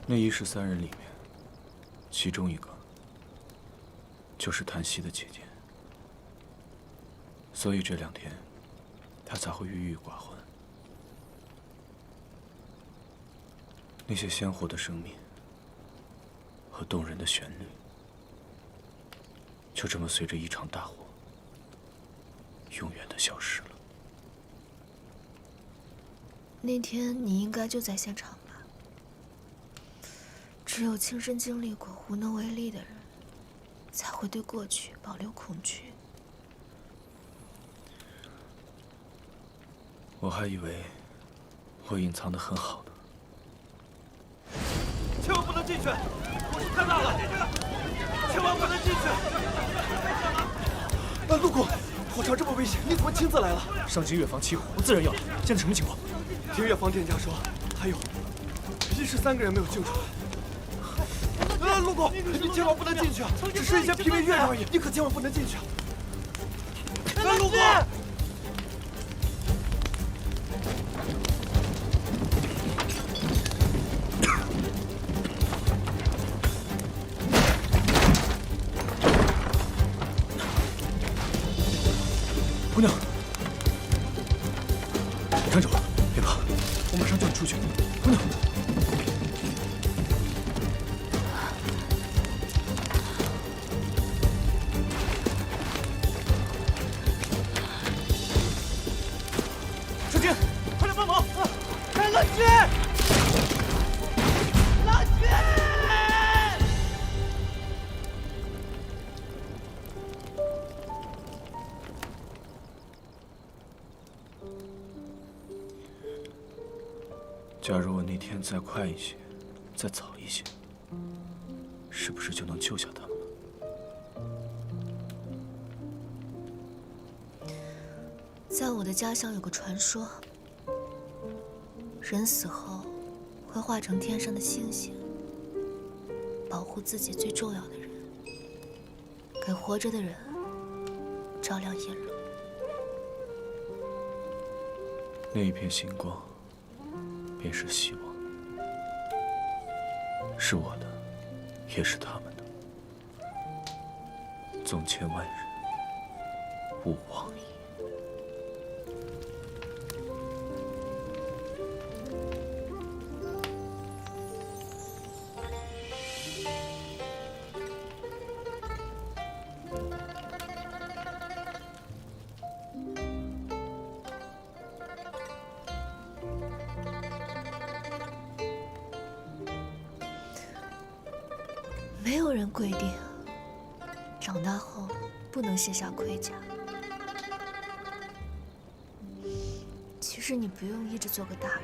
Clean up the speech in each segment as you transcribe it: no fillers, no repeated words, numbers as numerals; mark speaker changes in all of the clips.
Speaker 1: 那13人里面，其中一个就是檀溪的姐姐，所以这2天她才会郁郁寡欢。那些鲜活的生命和动人的旋律，就这么随着一场大火，永远的消失了。
Speaker 2: 那天你应该就在现场吧？只有亲身经历过、无能为力的人，才会对过去保留恐惧。
Speaker 1: 我还以为我隐藏得很好呢。
Speaker 3: 千万不能进去！火势太大了，千万不能进去！
Speaker 4: 陆公，火场这么危险，你怎么亲自来了？
Speaker 5: 上京乐坊起火，我自然要来。现在什么情况？
Speaker 4: 听乐坊店家说，还有13个人没有救出来。陆公，你千万不能进去啊！只是一些平民乐人而已，你可千万不能进去啊！陆公。
Speaker 5: 姑娘，站住！别怕，我马上叫你出去。姑娘，车军，快来帮忙！
Speaker 3: 开乐军！乐军！
Speaker 1: 假如我那天再快一些，再早一些，是不是就能救下他们了？
Speaker 2: 在我的家乡有个传说，人死后会化成天上的星星，保护自己最重要的人，给活着的人照亮夜路。
Speaker 1: 那一片星光，便是希望，是我的，也是他们的。纵千万人，吾往矣。
Speaker 2: 没有人规定长大后不能卸下盔甲。其实你不用一直做个大人。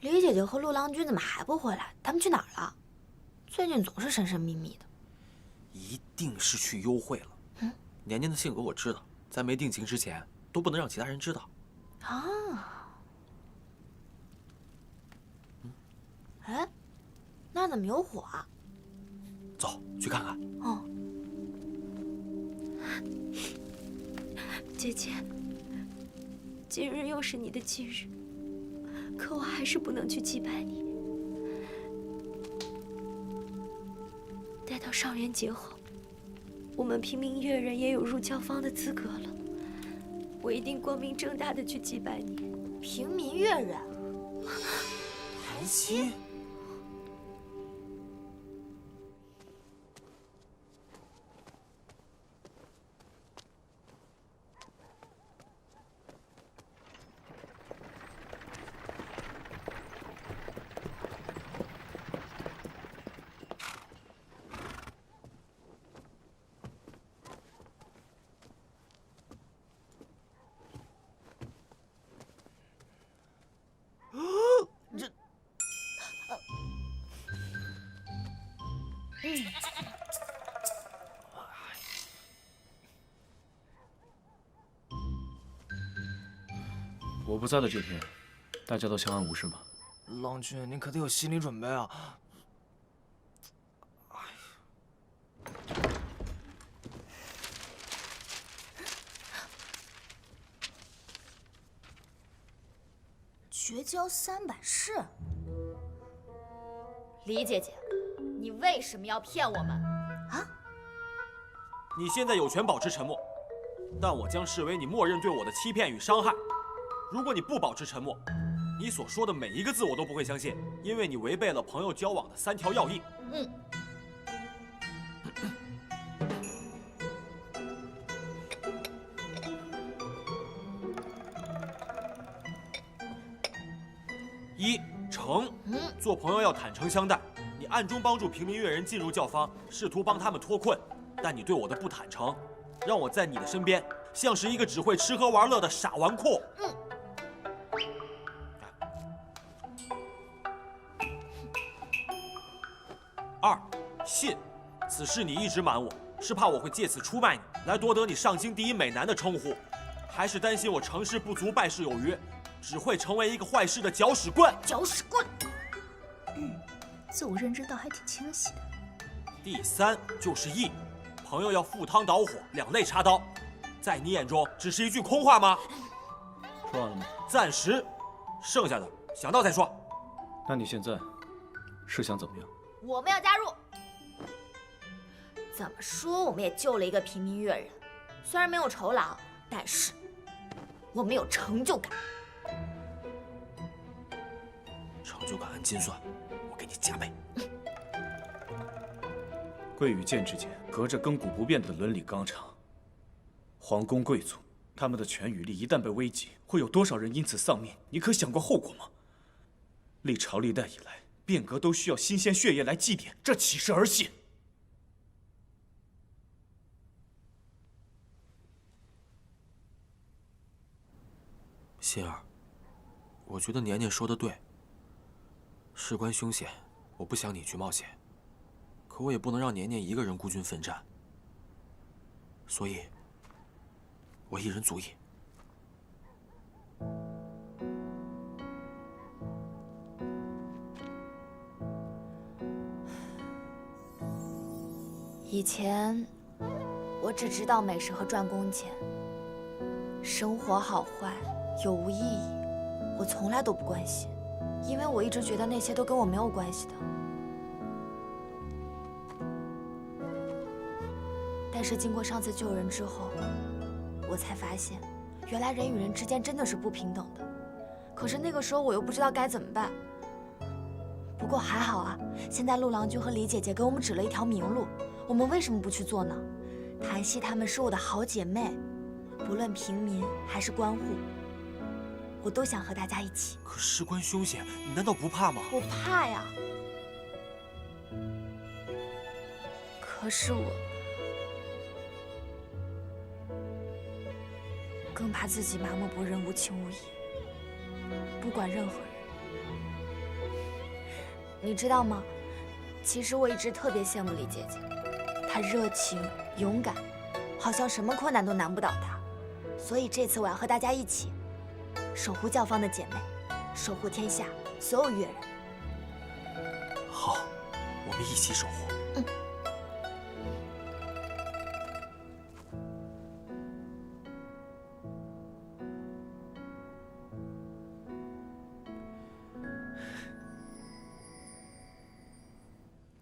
Speaker 6: 李姐姐和陆郎君怎么还不回来？他们去哪儿了？最近总是神神秘秘的。
Speaker 7: 一定是去幽会了。年年的性格我知道，在没定情之前都不能让其他人知道。
Speaker 6: 啊。哎，那怎么有火啊？
Speaker 7: 走，去看看。
Speaker 6: 哦。
Speaker 2: 姐姐，今日又是你的忌日，可我还是不能去祭拜你。待到上元节后，我们平民乐人也有入教坊的资格了。我一定光明正大的去祭拜你。
Speaker 6: 平民乐人，
Speaker 7: 檀溪。
Speaker 1: 我不在的这天，大家都相安无事吗？
Speaker 4: 郎君，您可得有心理准备啊！
Speaker 2: 绝交300式，
Speaker 8: 李姐姐，你为什么要骗我们？
Speaker 7: 你现在有权保持沉默，但我将视为你默认对我的欺骗与伤害。如果你不保持沉默，你所说的每一个字我都不会相信，因为你违背了朋友交往的3条要义。一诚，做朋友要坦诚相待。你暗中帮助平民越人进入教坊，试图帮他们脱困，但你对我的不坦诚，让我在你的身边像是一个只会吃喝玩乐的傻纨绔。2，信，此事你一直瞒我，是怕我会借此出卖你，来夺得你上京第一美男的称呼，还是担心我成事不足败事有余，只会成为一个坏事的搅屎棍？
Speaker 2: 搅屎棍。自我认知倒还挺清晰的。
Speaker 7: 第3就是义，朋友要赴汤蹈火，两肋插刀，在你眼中只是一句空话吗？
Speaker 1: 说完了吗？
Speaker 7: 暂时，剩下的想到再说。
Speaker 1: 那你现在是想怎么样？
Speaker 8: 我们要加入。怎么说，我们也救了一个平民越人，虽然没有酬劳，但是我们有成就感。
Speaker 7: 成就感按斤算，我给你加倍。
Speaker 1: 贵与贱之间隔着亘古不变的伦理纲常。皇宫贵族，他们的权与利一旦被危及，会有多少人因此丧命？你可想过后果吗？历朝历代以来，变革都需要新鲜血液来祭奠，这岂是儿戏？
Speaker 7: 心儿，我觉得年年说的对。事关凶险，我不想你去冒险，可我也不能让年年一个人孤军奋战，所以，我一人足矣。
Speaker 6: 以前我只知道美食和赚工钱，生活好坏有无意义，我从来都不关心，因为我一直觉得那些都跟我没有关系的。但是经过上次救人之后，我才发现，原来人与人之间真的是不平等的。可是那个时候我又不知道该怎么办。不过还好啊，现在陆郎君和李姐姐给我们指了一条明路，我们为什么不去做呢？檀溪她们是我的好姐妹，不论平民还是官户，我都想和大家一起。
Speaker 7: 可事关凶险，你难道不怕吗？
Speaker 6: 我怕呀，可是我更怕自己麻木不仁、无情无义，不管任何人。你知道吗？其实我一直特别羡慕李姐姐，她热情勇敢，好像什么困难都难不倒她。所以这次我要和大家一起守护教坊的姐妹，守护天下所有越人。
Speaker 7: 好，我们一起守护。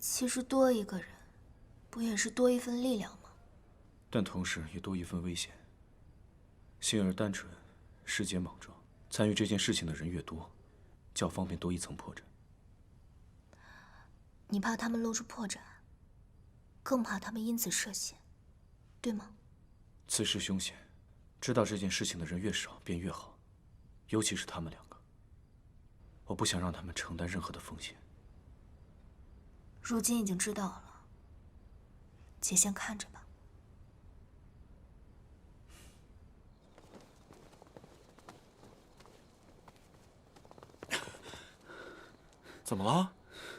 Speaker 2: 其实多一个人，不也是多一份力量吗？
Speaker 1: 但同时也多一份危险。心儿单纯，世节莽撞，参与这件事情的人越多，教坊便多一层破绽。
Speaker 2: 你怕他们露出破绽，更怕他们因此涉险，对吗？
Speaker 1: 此事凶险，知道这件事情的人越少便越好，尤其是他们两个。我不想让他们承担任何的风险。
Speaker 2: 如今已经知道了，姐先看着吧。
Speaker 7: 怎么了？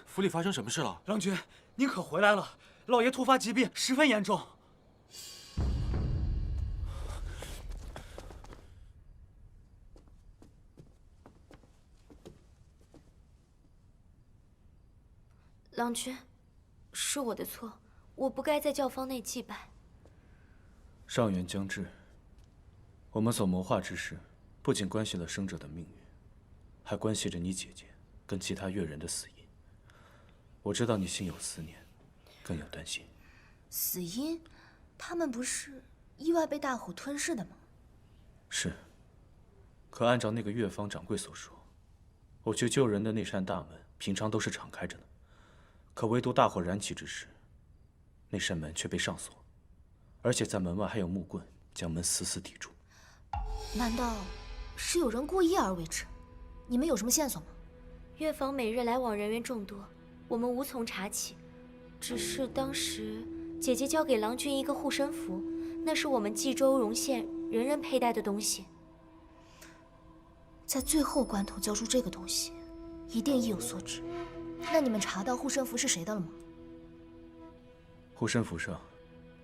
Speaker 7: 府里发生什么事了？
Speaker 5: 郎君，您可回来了！老爷突发疾病，十分严重。
Speaker 6: 郎君，是我的错，我不该在教坊内祭拜。
Speaker 1: 上元将至，我们所谋划之事，不仅关系了生者的命运，还关系着你姐姐跟其他越人的死因。我知道你心有思念，更有担心。
Speaker 2: 死因，他们不是意外被大虎吞噬的吗？
Speaker 1: 是。可按照那个越方掌柜所说，我去救人的那扇大门，平常都是敞开着的，可唯独大火燃起之时，那扇门却被上锁，而且在门外还有木棍将门死死抵住。
Speaker 2: 难道是有人故意而为之？你们有什么线索吗？
Speaker 6: 越坊每日来往人员众多，我们无从查起。只是当时姐姐交给郎君一个护身符，那是我们冀州荣县人人佩戴的东西。
Speaker 2: 在最后关头交出这个东西，一定意有所指。那你们查到护身符是谁的了吗？
Speaker 1: 护身符上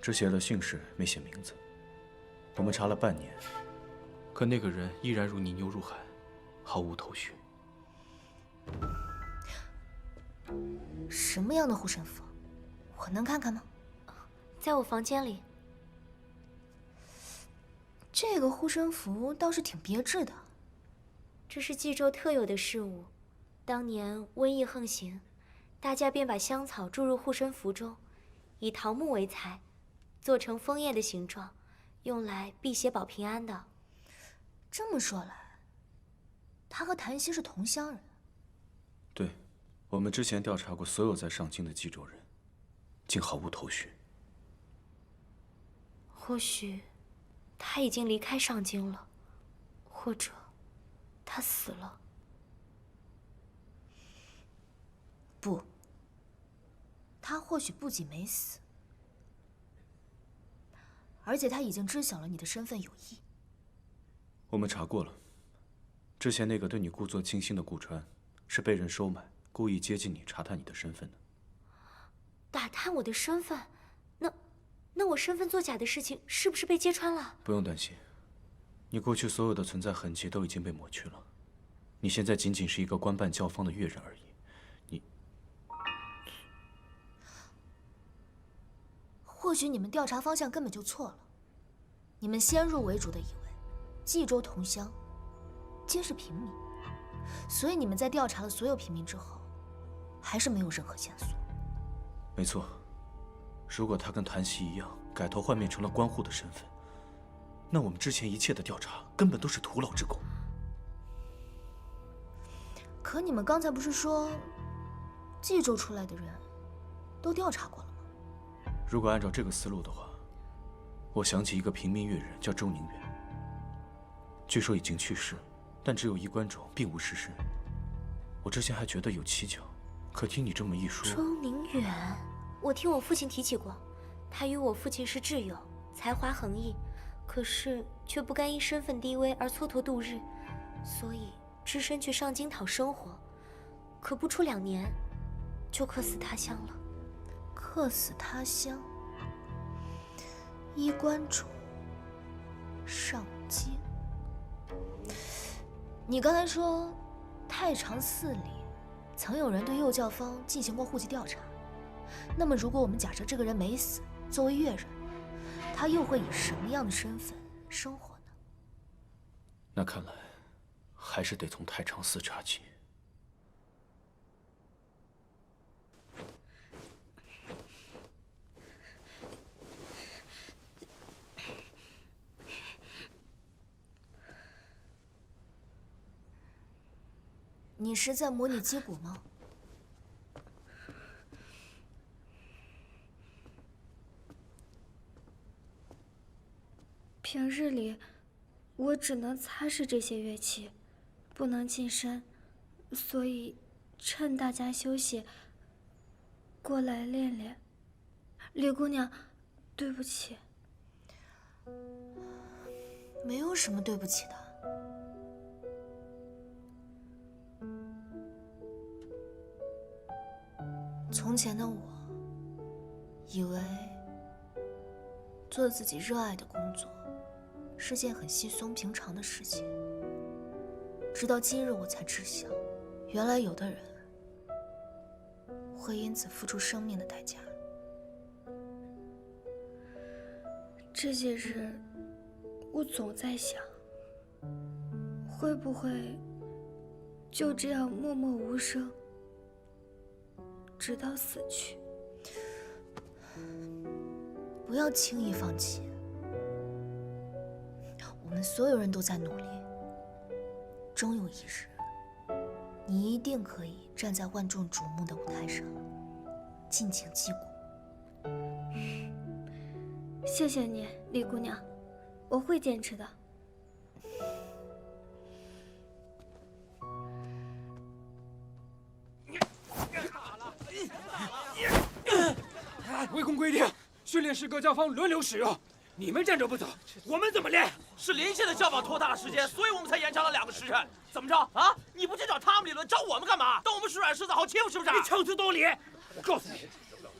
Speaker 1: 只写了姓氏，没写名字。我们查了半年，
Speaker 5: 可那个人依然如泥牛入海，毫无头绪。
Speaker 2: 什么样的护身符？我能看看吗？
Speaker 6: 在我房间里。
Speaker 2: 这个护身符倒是挺别致的。
Speaker 6: 这是冀州特有的事物，当年瘟疫横行，大家便把香草注入护身符中，以桃木为材，做成枫叶的形状，用来辟邪保平安的。
Speaker 2: 这么说来，他和谭熙是同乡人。
Speaker 1: 对，我们之前调查过所有在上京的冀州人，竟毫无头绪。
Speaker 6: 或许他已经离开上京了，或者他死了。
Speaker 2: 不，他或许不仅没死，而且他已经知晓了你的身份有异。
Speaker 1: 我们查过了，之前那个对你故作倾心的顾川，是被人收买，故意接近你，查探你的身份的。
Speaker 6: 打探我的身份？那我身份作假的事情是不是被揭穿了？
Speaker 1: 不用担心，你过去所有的存在痕迹都已经被抹去了。你现在仅仅是一个官办教坊的越人而已。
Speaker 2: 或许你们调查方向根本就错了。你们先入为主的以为冀州同乡皆是平民，所以你们在调查了所有平民之后，还是没有任何线索。
Speaker 1: 没错，如果他跟谭熙一样改头换面成了官户的身份，那我们之前一切的调查根本都是徒劳之功。
Speaker 2: 可你们刚才不是说冀州出来的人都调查过了吗？
Speaker 1: 如果按照这个思路的话，我想起一个平民越人叫周宁远，据说已经去世，但只有衣冠冢，并无尸身。我之前还觉得有蹊跷，可听你这么一说，
Speaker 6: 周宁远，我听我父亲提起过，他与我父亲是挚友，才华横溢，可是却不甘因身份低微而蹉跎度日，所以只身去上京讨生活，可不出2年，就客死他乡了。
Speaker 2: 客死他乡，衣冠冢，上京。你刚才说，太常寺里曾有人对右教坊进行过户籍调查。那么，如果我们假设这个人没死，作为越人，他又会以什么样的身份生活呢？
Speaker 1: 那看来还是得从太常寺查起。
Speaker 2: 你是在模拟击鼓吗？
Speaker 9: 平日里，我只能擦拭这些乐器，不能近身，所以趁大家休息，过来练练。李姑娘，对不起。
Speaker 2: 没有什么对不起的。从前的我，以为做自己热爱的工作是件很稀松平常的事情，直到今日我才知晓，原来有的人会因此付出生命的代价。
Speaker 9: 这些日，我总在想，会不会就这样默默无声，直到死去？
Speaker 2: 不要轻易放弃。我们所有人都在努力，终有一日，你一定可以站在万众瞩目的舞台上，尽情击鼓。
Speaker 9: 谢谢你，李姑娘，我会坚持的。
Speaker 3: 魏公规定，训练时各教坊轮流使用。你们站着不走，我们怎么练？
Speaker 10: 是临县的教坊拖大了时间，所以我们才延长了2个时辰。怎么着啊？你不去找他们理论，找我们干嘛？当我们是软柿子好欺负是不是？
Speaker 3: 你强词夺理！我告诉你，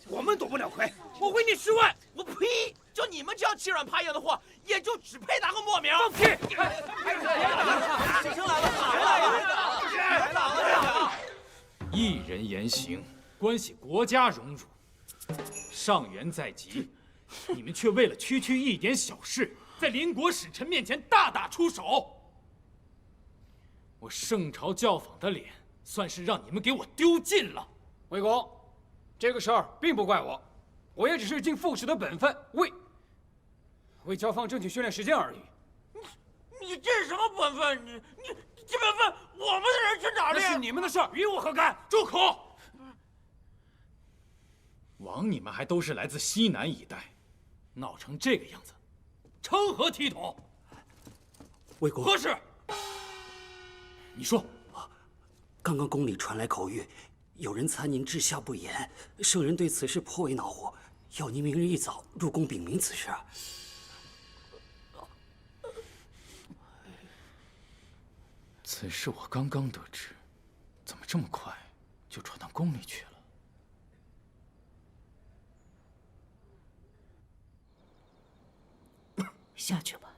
Speaker 3: 我们夺不了魁，我回你10万！
Speaker 10: 我呸！就你们这样欺软怕硬的货，也就只配拿个墨名。
Speaker 3: 放屁！
Speaker 10: 谁来了？
Speaker 11: 一人言行，关系国家荣辱。上元在即，你们却为了区区一点小事，在邻国使臣面前大打出手。我圣朝教坊的脸，算是让你们给我丢尽了。
Speaker 3: 魏公，这个事儿并不怪我，我也只是尽副使的本分，为教坊争取训练时间而已。
Speaker 10: 你这是什么本分？你这本分，我们的人去哪练？
Speaker 3: 那是你们的事儿，与我何干？
Speaker 11: 住口！枉你们还都是来自西南一带，闹成这个样子，成何体统？
Speaker 12: 魏公，
Speaker 11: 何事？你说。
Speaker 12: 刚刚宫里传来口谕，有人参您治下不严，圣人对此事颇为恼火，要您明日一早入宫禀明此事。
Speaker 11: 此事我刚刚得知，怎么这么快就传到宫里去了？
Speaker 13: 下去吧。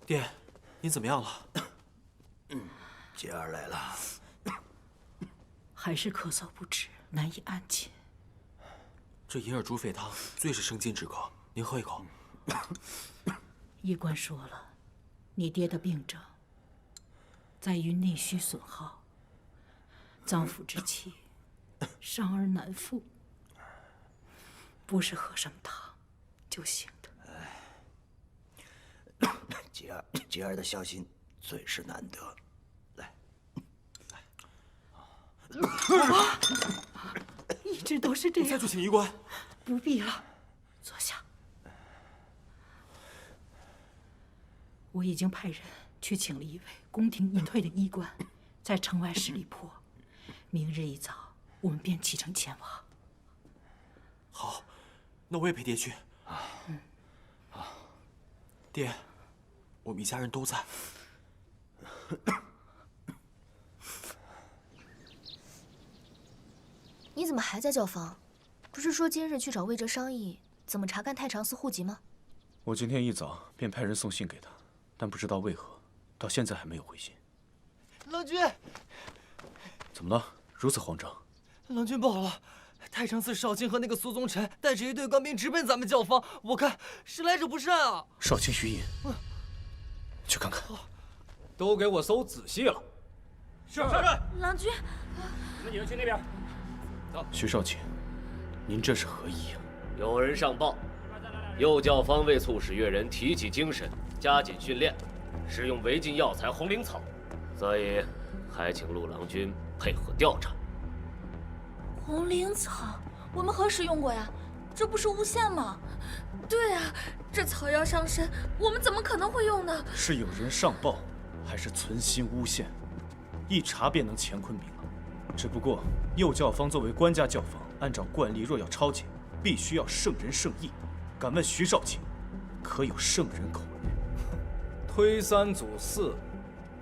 Speaker 7: 爹，您怎么样了？
Speaker 12: 杰儿来了，
Speaker 13: 还是咳嗽不止，难以安寝。
Speaker 7: 这银耳猪肺汤最是生津止咳，您喝一口。
Speaker 13: 医官说了，你爹的病症在于内虚损耗，脏腑之气伤而难复，不是喝什么汤就行的。
Speaker 12: 杰儿的孝心最是难得。来，
Speaker 13: 一直都是这样。
Speaker 7: 再去请医官。
Speaker 13: 不必了，坐下。我已经派人去请了一位宫廷隐退的医官，在城外十里坡。明日一早，我们便启程前往。
Speaker 7: 好，那我也陪爹去。爹，我们一家人都在。
Speaker 2: 你怎么还在教坊？不是说今日去找魏哲商议怎么查看太常寺户籍吗？
Speaker 1: 我今天一早便派人送信给他，但不知道为何，到现在还没有回信。
Speaker 4: 郎君，
Speaker 1: 怎么了？如此慌张？
Speaker 4: 郎君不好了！太常寺少卿和那个苏宗臣带着一队官兵直奔咱们教坊，我看是来者不善啊！
Speaker 1: 少卿徐隐，去看看。
Speaker 3: 都给我搜仔细了。是。
Speaker 9: 郎君，
Speaker 3: 你们几个去那边。走。
Speaker 1: 徐少卿，您这是何意啊？
Speaker 14: 有人上报，右教坊为促使越人提起精神，加紧训练，使用违禁药材红绫草，所以还请陆郎君配合调查。
Speaker 6: 红绫草，我们何时用过呀？这不是诬陷吗？
Speaker 9: 对啊，这草药伤身，我们怎么可能会用呢？
Speaker 1: 是有人上报，还是存心诬陷？一查便能乾坤明了。只不过右教坊作为官家教坊，按照惯例，若要抄检，必须要圣人圣意。敢问徐少卿，可有圣人口谕？
Speaker 4: 推三阻四，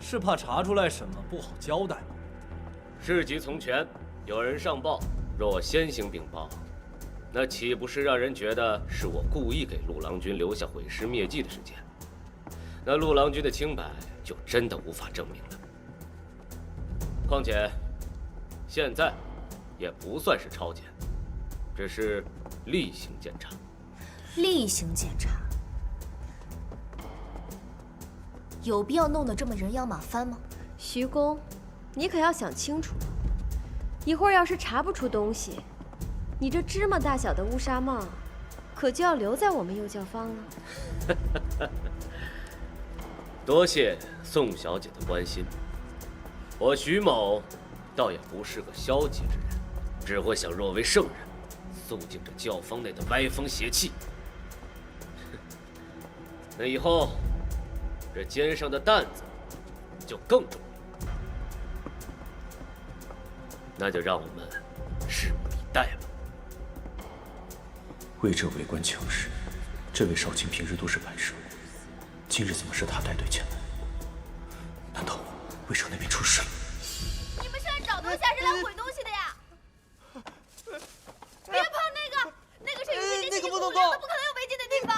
Speaker 4: 是怕查出来什么不好交代吗？
Speaker 14: 事急从权，有人上报，若先行禀报，那岂不是让人觉得是我故意给陆郎君留下毁尸灭迹的时间？那陆郎君的清白就真的无法证明了。况且，现在也不算是抄检，只是例行检查。
Speaker 2: 例行检查，有必要弄得这么人仰马翻吗？
Speaker 15: 徐公，你可要想清楚，一会儿要是查不出东西，你这芝麻大小的乌纱帽，可就要留在我们右教坊了。
Speaker 14: 多谢宋小姐的关心，我徐某倒也不是个消极之人，只会想若为圣人，肃静这教坊内的歪风邪气。那以后，这肩上的担子就更重了。那就让我们拭目以待吧。
Speaker 1: 为这为官强势，这位少卿平日都是摆设，今日怎么是他带队前来？难道魏城那边出事了？
Speaker 8: 你们是来找东西还是来毁东西的呀？别碰那个是与世界息息相关的，不可能有违禁的地方。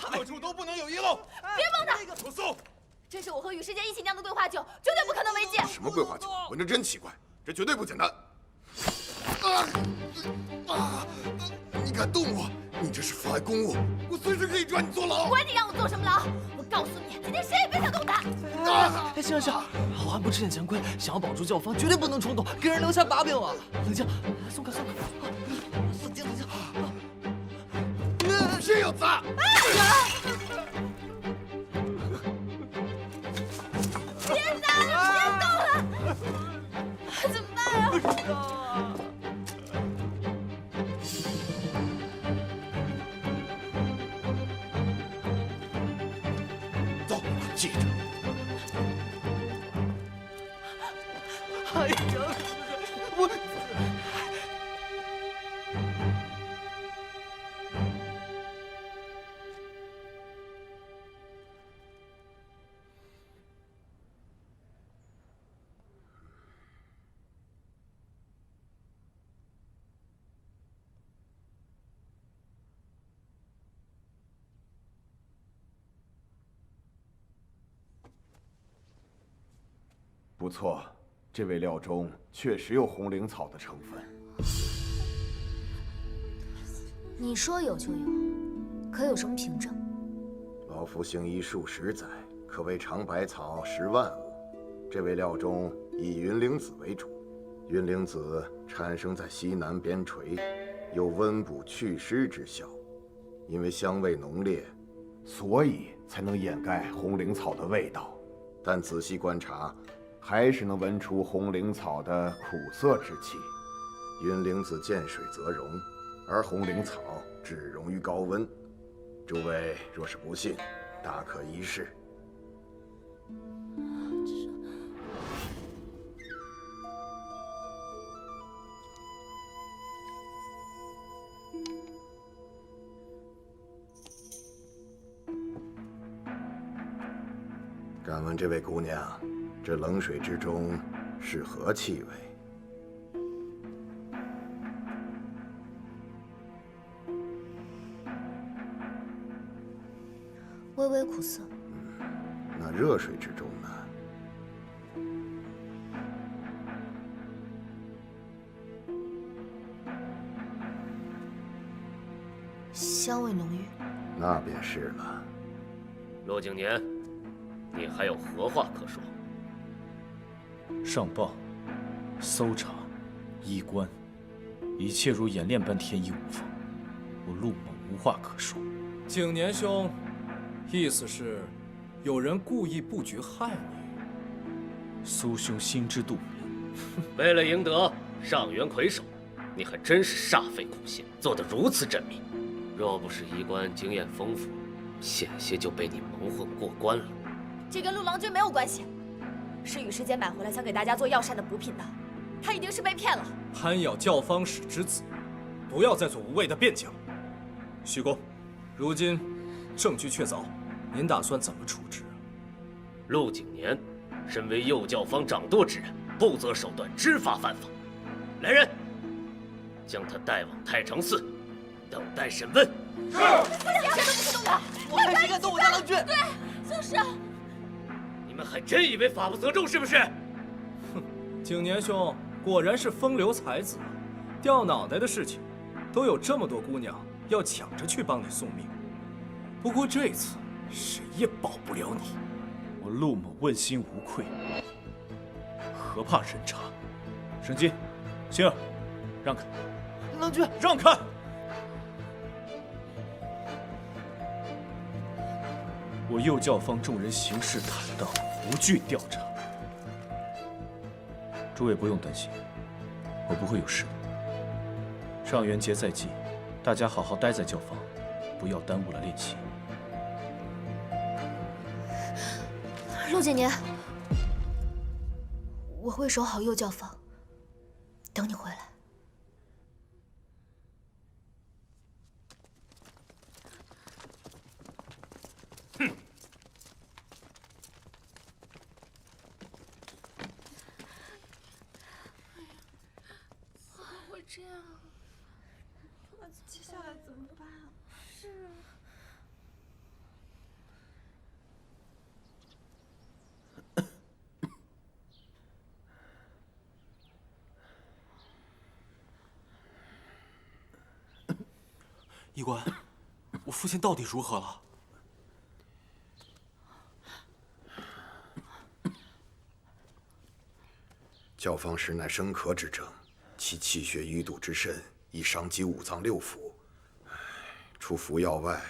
Speaker 4: 各处都不能有遗漏。
Speaker 8: 别碰它！
Speaker 4: 不送。
Speaker 8: 这是我和与世界一起酿的桂花酒，绝对不可能违禁。
Speaker 16: 什么桂花酒？闻着真奇怪，这绝对不简单。你敢动我，你这是妨碍公务，我随时可以抓你坐牢。
Speaker 8: 管你让我坐什么牢！我告诉你，今天谁也别想动他。
Speaker 17: 行，好汉不吃眼前亏，想要保住教坊，绝对不能冲动，给人留下把柄啊！冷静，松开。冷静。
Speaker 16: 谁有砸？
Speaker 8: 别砸了，别动了！怎么办呀？
Speaker 16: 走，记着。
Speaker 17: 哎呀，我。
Speaker 4: 不错，这味料中确实有红灵草的成分。
Speaker 2: 你说有就有，可有什么凭证？
Speaker 16: 老夫行医数十载，可谓尝百草10万物。这味料中以云灵子为主，云灵子产生在西南边陲，有温补祛湿之效。因为香味浓烈，
Speaker 4: 所以才能掩盖红灵草的味道。
Speaker 16: 但仔细观察，
Speaker 4: 还是能闻出红灵草的苦涩之气。
Speaker 16: 云灵子见水则溶，而红灵草只溶于高温。诸位若是不信，大可一试。敢问这位姑娘，这冷水之中是何气味？
Speaker 2: 微微苦涩。
Speaker 16: 那热水之中呢？
Speaker 2: 香味浓郁。
Speaker 16: 那便是了。
Speaker 14: 骆景年，你还有何话可说？
Speaker 1: 上报、搜查、衣冠，一切如演练般天衣无缝，我陆某无话可说。
Speaker 7: 景年兄，意思是有人故意布局害你？
Speaker 1: 苏兄心知肚明。
Speaker 14: 为了赢得上元魁首，你还真是煞费苦心，做得如此缜密。若不是衣冠经验丰富，险些就被你蒙混过关了。
Speaker 8: 这跟陆郎君没有关系，是与世间买回来想给大家做药膳的补品的，他一定是被骗了。
Speaker 7: 攀咬教坊使之子，不要再做无谓的辩解了。徐公，如今证据确凿，您打算怎么处置？
Speaker 14: 陆景年，身为右教坊掌舵之人，不择手段，知法犯法。来人，将他带往太常寺，等待审问。
Speaker 8: 是，一点都不许动他！
Speaker 17: 我还谁敢动我家郎君？
Speaker 8: 对，所
Speaker 14: 还真以为法不责众是不是？
Speaker 4: 哼，景年兄果然是风流才子，掉脑袋的事情，都有这么多姑娘要抢着去帮你送命。不过这次谁也保不了你。
Speaker 1: 我陆某问心无愧，何怕人查？沈金，星儿，让开！
Speaker 17: 郎君，
Speaker 1: 让开！我右教坊众人行事坦荡，无惧调查。诸位不用担心，我不会有事的。上元节在即，大家好好待在教坊，不要耽误了练习。
Speaker 2: 陆景年，我会守好右教坊，等你回来。
Speaker 11: 哼！
Speaker 9: 怎么会这样？那接下来怎么办？是啊。
Speaker 7: 医官，我父亲到底如何了？
Speaker 16: 教坊实乃生咳之症，其气血淤堵之甚，已伤及五脏六腑。除服药外，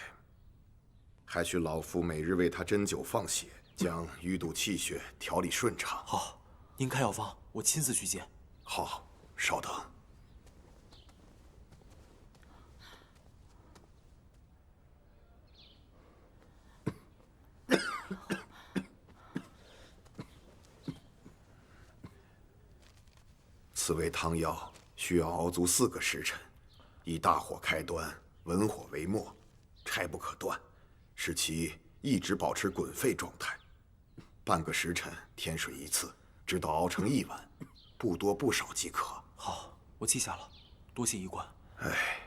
Speaker 16: 还需老夫每日为他针灸放血，将淤堵气血调理顺畅。
Speaker 7: 好，您开药方，我亲自去见。
Speaker 16: 好，稍等。此味汤药需要熬足4个时辰，以大火开端，文火为末，拆不可断，使其一直保持滚沸状态。半个时辰添水1次，直到熬成1碗，不多不少即可。
Speaker 7: 好，我记下了，多谢医官。
Speaker 16: 哎，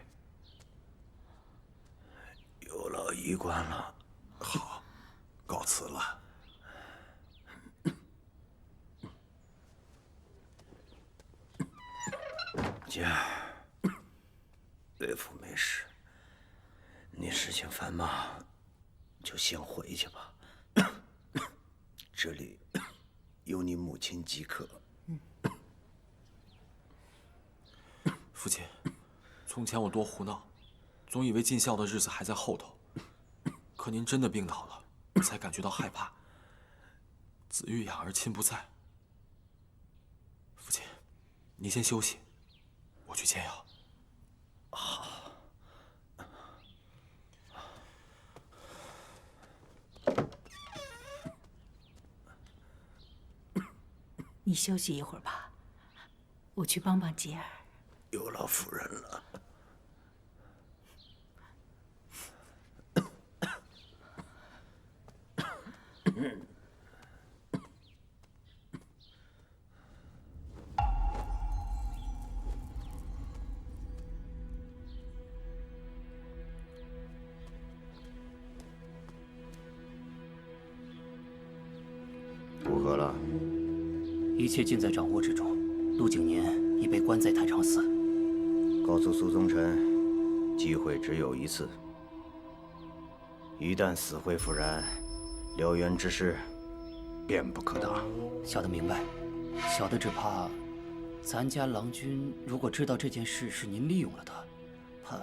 Speaker 16: 有劳医官了。好，告辞了。
Speaker 18: 姐儿，岳父没事，你事情繁忙，就先回去吧。这里有你母亲即可。
Speaker 7: 父亲，从前我多胡闹，总以为尽孝的日子还在后头。可您真的病倒了，才感觉到害怕。子欲养而亲不在。父亲，您先休息。我去煎药。
Speaker 18: 好。
Speaker 13: 你休息一会儿吧，我去帮帮杰儿。
Speaker 18: 有劳夫人了。
Speaker 12: 如何了？一切尽在掌握之中。陆景年已被关在太常寺。
Speaker 18: 告诉苏宗臣，机会只有一次。一旦死灰复燃，燎原之事便不可大。
Speaker 12: 小的明白，小的只怕，咱家郎君如果知道这件事是您利用了他，怕。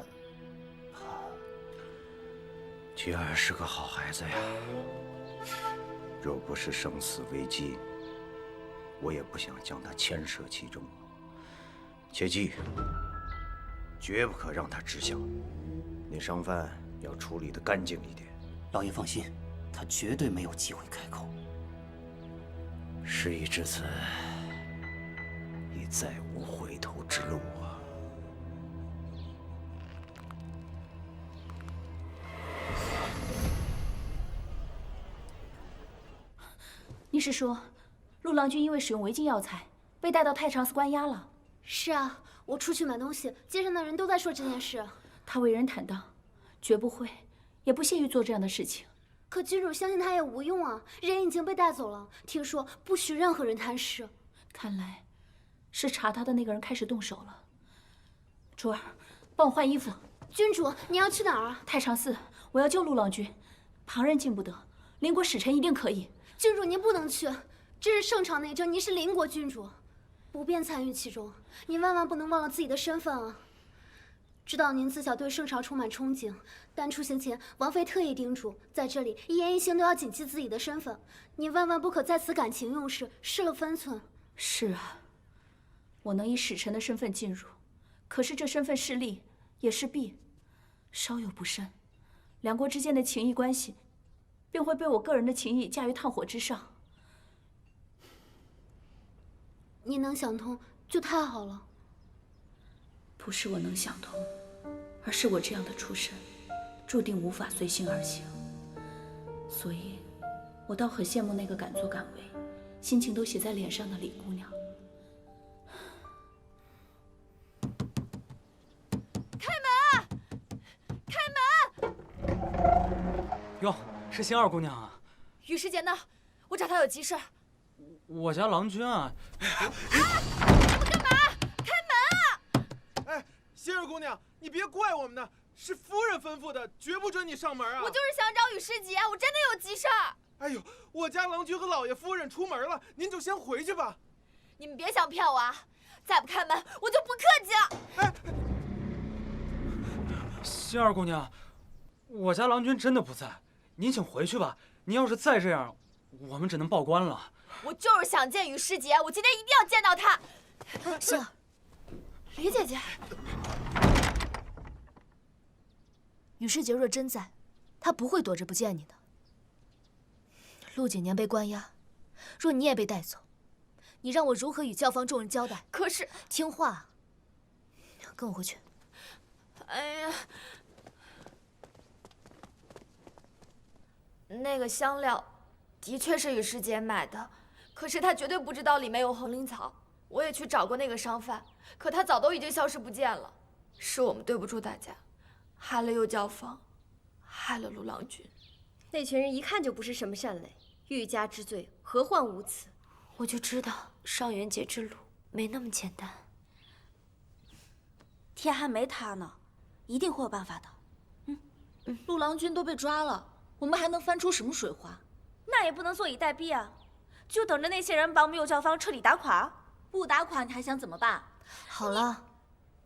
Speaker 18: 菊儿是个好孩子呀。若不是生死危机，我也不想将他牵涉其中。切记，绝不可让他知晓。那商贩要处理得干净一点。
Speaker 12: 老爷放心，他绝对没有机会开口。
Speaker 18: 事已至此，已再无回头之路啊！
Speaker 19: 你是说，陆郎君因为使用违禁药材，被带到太常寺关押了？
Speaker 9: 是啊，我出去买东西，街上的人都在说这件事。
Speaker 19: 他为人坦荡，绝不会，也不屑于做这样的事情。
Speaker 20: 可君主相信他也无用啊，人已经被带走了。听说不许任何人探视。
Speaker 19: 看来，是查他的那个人开始动手了。珠儿，帮我换衣服。
Speaker 20: 君主，你要去哪儿啊？
Speaker 19: 太常寺，我要救陆郎君，旁人进不得，邻国使臣一定可以。
Speaker 20: 君主，您不能去，这是圣朝内政，您是邻国君主，不便参与其中。您万万不能忘了自己的身份啊！知道您自小对圣朝充满憧憬，但出行前，王妃特意叮嘱，在这里一言一行都要谨记自己的身份。你万万不可在此感情用事，失了分寸。
Speaker 19: 是啊，我能以使臣的身份进入，可是这身份是利，也是弊，稍有不慎，两国之间的情谊关系，便会被我个人的情谊驾于炭火之上。
Speaker 20: 你能想通，就太好了。
Speaker 19: 不是我能想通，而是我这样的出身，注定无法随心而行。所以，我倒很羡慕那个敢作敢为，心情都写在脸上的李姑娘。
Speaker 6: 开门啊！开门！
Speaker 17: 哟，是星儿姑娘啊。
Speaker 6: 雨师姐呢？我找她有急事。
Speaker 17: 我家郎君啊。
Speaker 6: 你们干嘛？开门啊！
Speaker 4: 哎，星儿姑娘，你别怪我们呢，是夫人吩咐的，绝不准你上门啊！
Speaker 6: 我就是想找雨师姐，我真的有急事儿。
Speaker 4: 哎呦，我家郎君和老爷夫人出门了，您就先回去吧。
Speaker 6: 你们别想骗我啊！再不开门，我就不客气了。
Speaker 4: 哎，
Speaker 17: 星儿姑娘，我家郎君真的不在，您请回去吧。您要是再这样，我们只能报官了。
Speaker 6: 我就是想见雨师姐，我今天一定要见到她。
Speaker 2: 星儿，
Speaker 6: 李姐姐，
Speaker 2: 雨师姐若真在，她不会躲着不见你的。陆景年被关押，若你也被带走，你让我如何与教坊众人交代？
Speaker 6: 可是，
Speaker 2: 听话，跟我回去。
Speaker 6: 哎呀，那个香料的确是雨师姐买的，可是她绝对不知道里面有红绫草。我也去找过那个商贩，可他早都已经消失不见了。是我们对不住大家，害了右教坊，害了陆郎君。
Speaker 15: 那群人一看就不是什么善类，欲加之罪，何患无辞？
Speaker 6: 我就知道上元节之路没那么简单。
Speaker 21: 天还没塌呢，一定会有办法的。陆郎君都被抓了，我们还能翻出什么水花？
Speaker 19: 那也不能坐以待毙啊，就等着那些人把我们右教坊彻底打垮。
Speaker 21: 不打垮你还想怎么办？
Speaker 2: 好了，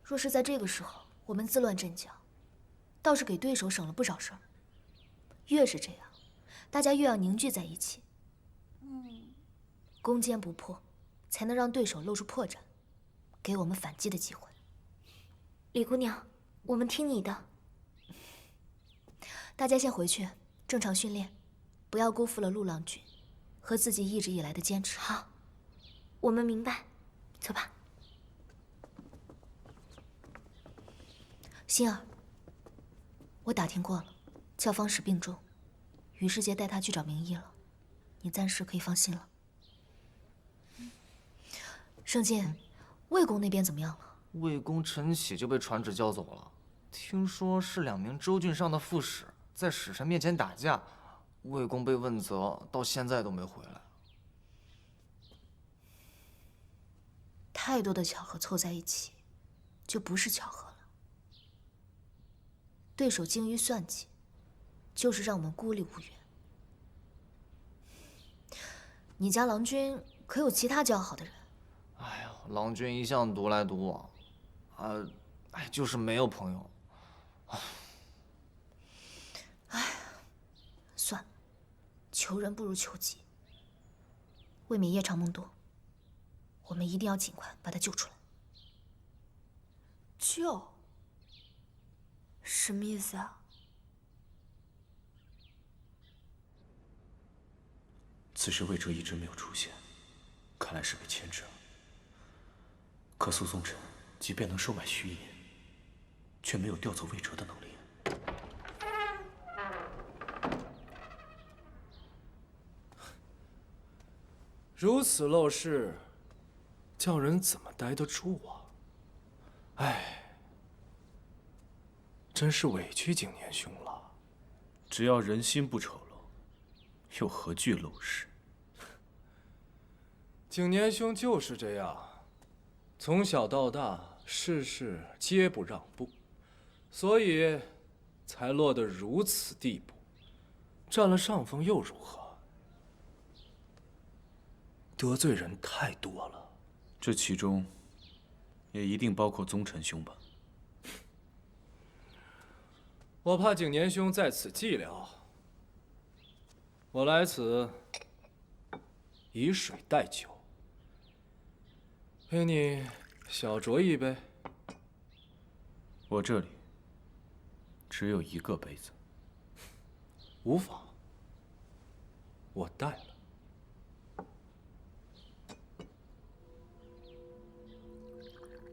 Speaker 2: 若是在这个时候我们自乱阵脚，倒是给对手省了不少事儿。越是这样，大家越要凝聚在一起。攻坚不破，才能让对手露出破绽，给我们反击的机会。
Speaker 6: 李姑娘，我们听你的。
Speaker 2: 大家先回去正常训练，不要辜负了陆郎君和自己一直以来的坚持。
Speaker 6: 好，我们明白。走吧。
Speaker 2: 心儿，我打听过了，教坊使病重，雨师姐带他去找名医了，你暂时可以放心了。盛晋，魏公那边怎么样了？
Speaker 17: 魏公陈启就被传旨叫走了，听说是2名州郡上的副使在使臣面前打架，魏公被问责，到现在都没回来。
Speaker 2: 太多的巧合凑在一起，就不是巧合了。对手精于算计，就是让我们孤立无援。你家郎君可有其他交好的人？
Speaker 17: 哎呀，郎君一向独来独往，就是没有朋友。
Speaker 2: 算了，求人不如求己。为免夜长梦多，我们一定要尽快把他救出来。
Speaker 6: 救？什么意思啊？
Speaker 1: 此时魏哲一直没有出现，看来是被牵制了。可苏宗臣即便能收买虚野，却没有调走魏哲的能力。
Speaker 4: 如此陋室，叫人怎么待得住啊？哎，真是委屈景年兄了。
Speaker 1: 只要人心不丑陋，又何惧陋室？
Speaker 4: 景年兄就是这样，从小到大，事事皆不让步，所以才落得如此地步。占了上风又如何？得罪人太多了。
Speaker 1: 这其中，也一定包括宗辰兄吧？
Speaker 4: 我怕景年兄在此寂寥，我来此以水代酒，陪你小酌一杯。
Speaker 1: 我这里只有一个杯子。
Speaker 4: 无妨，我带了。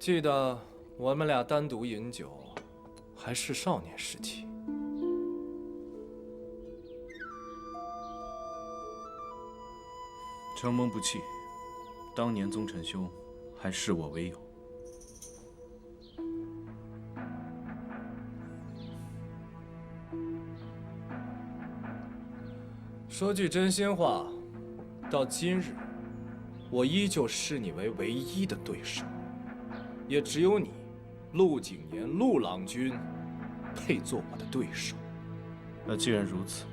Speaker 4: 记得我们俩单独饮酒，还是少年时期。
Speaker 1: 承蒙不弃，当年宗辰兄还视我为友。
Speaker 4: 说句真心话，到今日，我依旧视你为唯一的对手，也只有你，陆景年、陆郎君，配做我的对手。
Speaker 1: 那既然如此，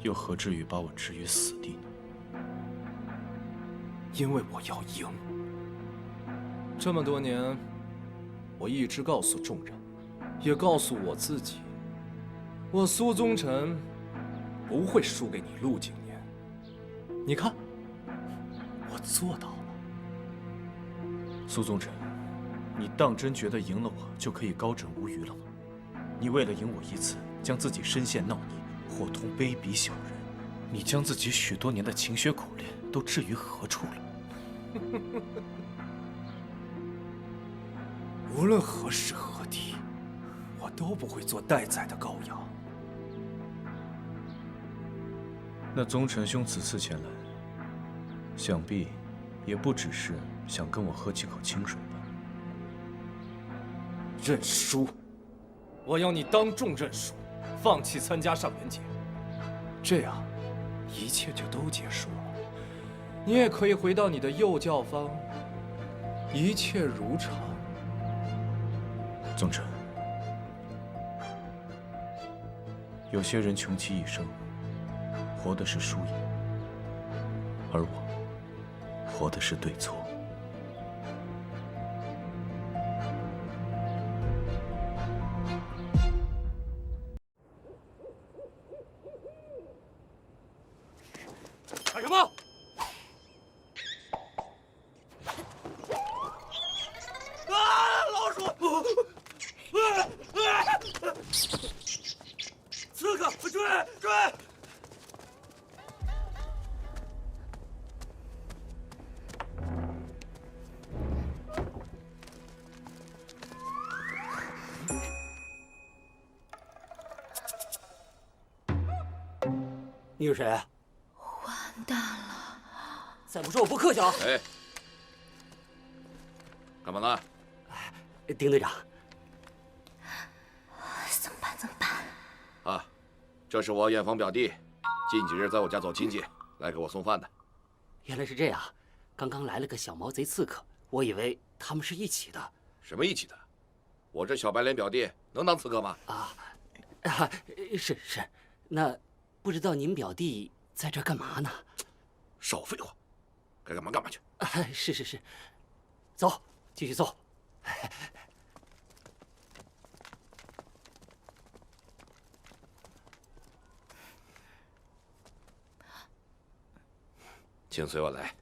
Speaker 1: 又何至于把我置于死地呢？
Speaker 4: 因为我要赢。这么多年，我一直告诉众人，也告诉我自己，我苏宗辰不会输给你陆景年。你看，我做到了。
Speaker 1: 苏宗辰，你当真觉得赢了我就可以高枕无余了吗？你为了赢我一次，将自己深陷闹泥，伙同卑鄙小人，你将自己许多年的勤学苦练都置于何处了？
Speaker 4: 无论何时何地，我都不会做待宰的羔羊。
Speaker 1: 那宗辰兄此次前来，想必也不只是想跟我喝几口清水吧？
Speaker 4: 认输！我要你当众认输，放弃参加上元节，这样一切就都结束了。你也可以回到你的幼教坊，一切如常。
Speaker 1: 宗辰，有些人穷其一生，活的是输赢，而我活的是对错。
Speaker 10: 干什么？老鼠！刺客，追！
Speaker 12: 你是谁？
Speaker 13: 完蛋了！
Speaker 12: 再不说我不客气啊！
Speaker 5: 哎，干嘛呢？
Speaker 12: 丁队长，
Speaker 13: 怎么办？怎么办？
Speaker 5: 啊，这是我远房表弟，近几日在我家走亲戚，来给我送饭的。
Speaker 12: 原来是这样，刚刚来了个小毛贼刺客，我以为他们是一起的。
Speaker 5: 什么一起的？我这小白脸表弟能当刺客吗？
Speaker 12: 是，那不知道您表弟在这干嘛呢？
Speaker 5: 少废话，该干嘛干嘛去。
Speaker 12: 是，走，继续走。
Speaker 5: 请随我来。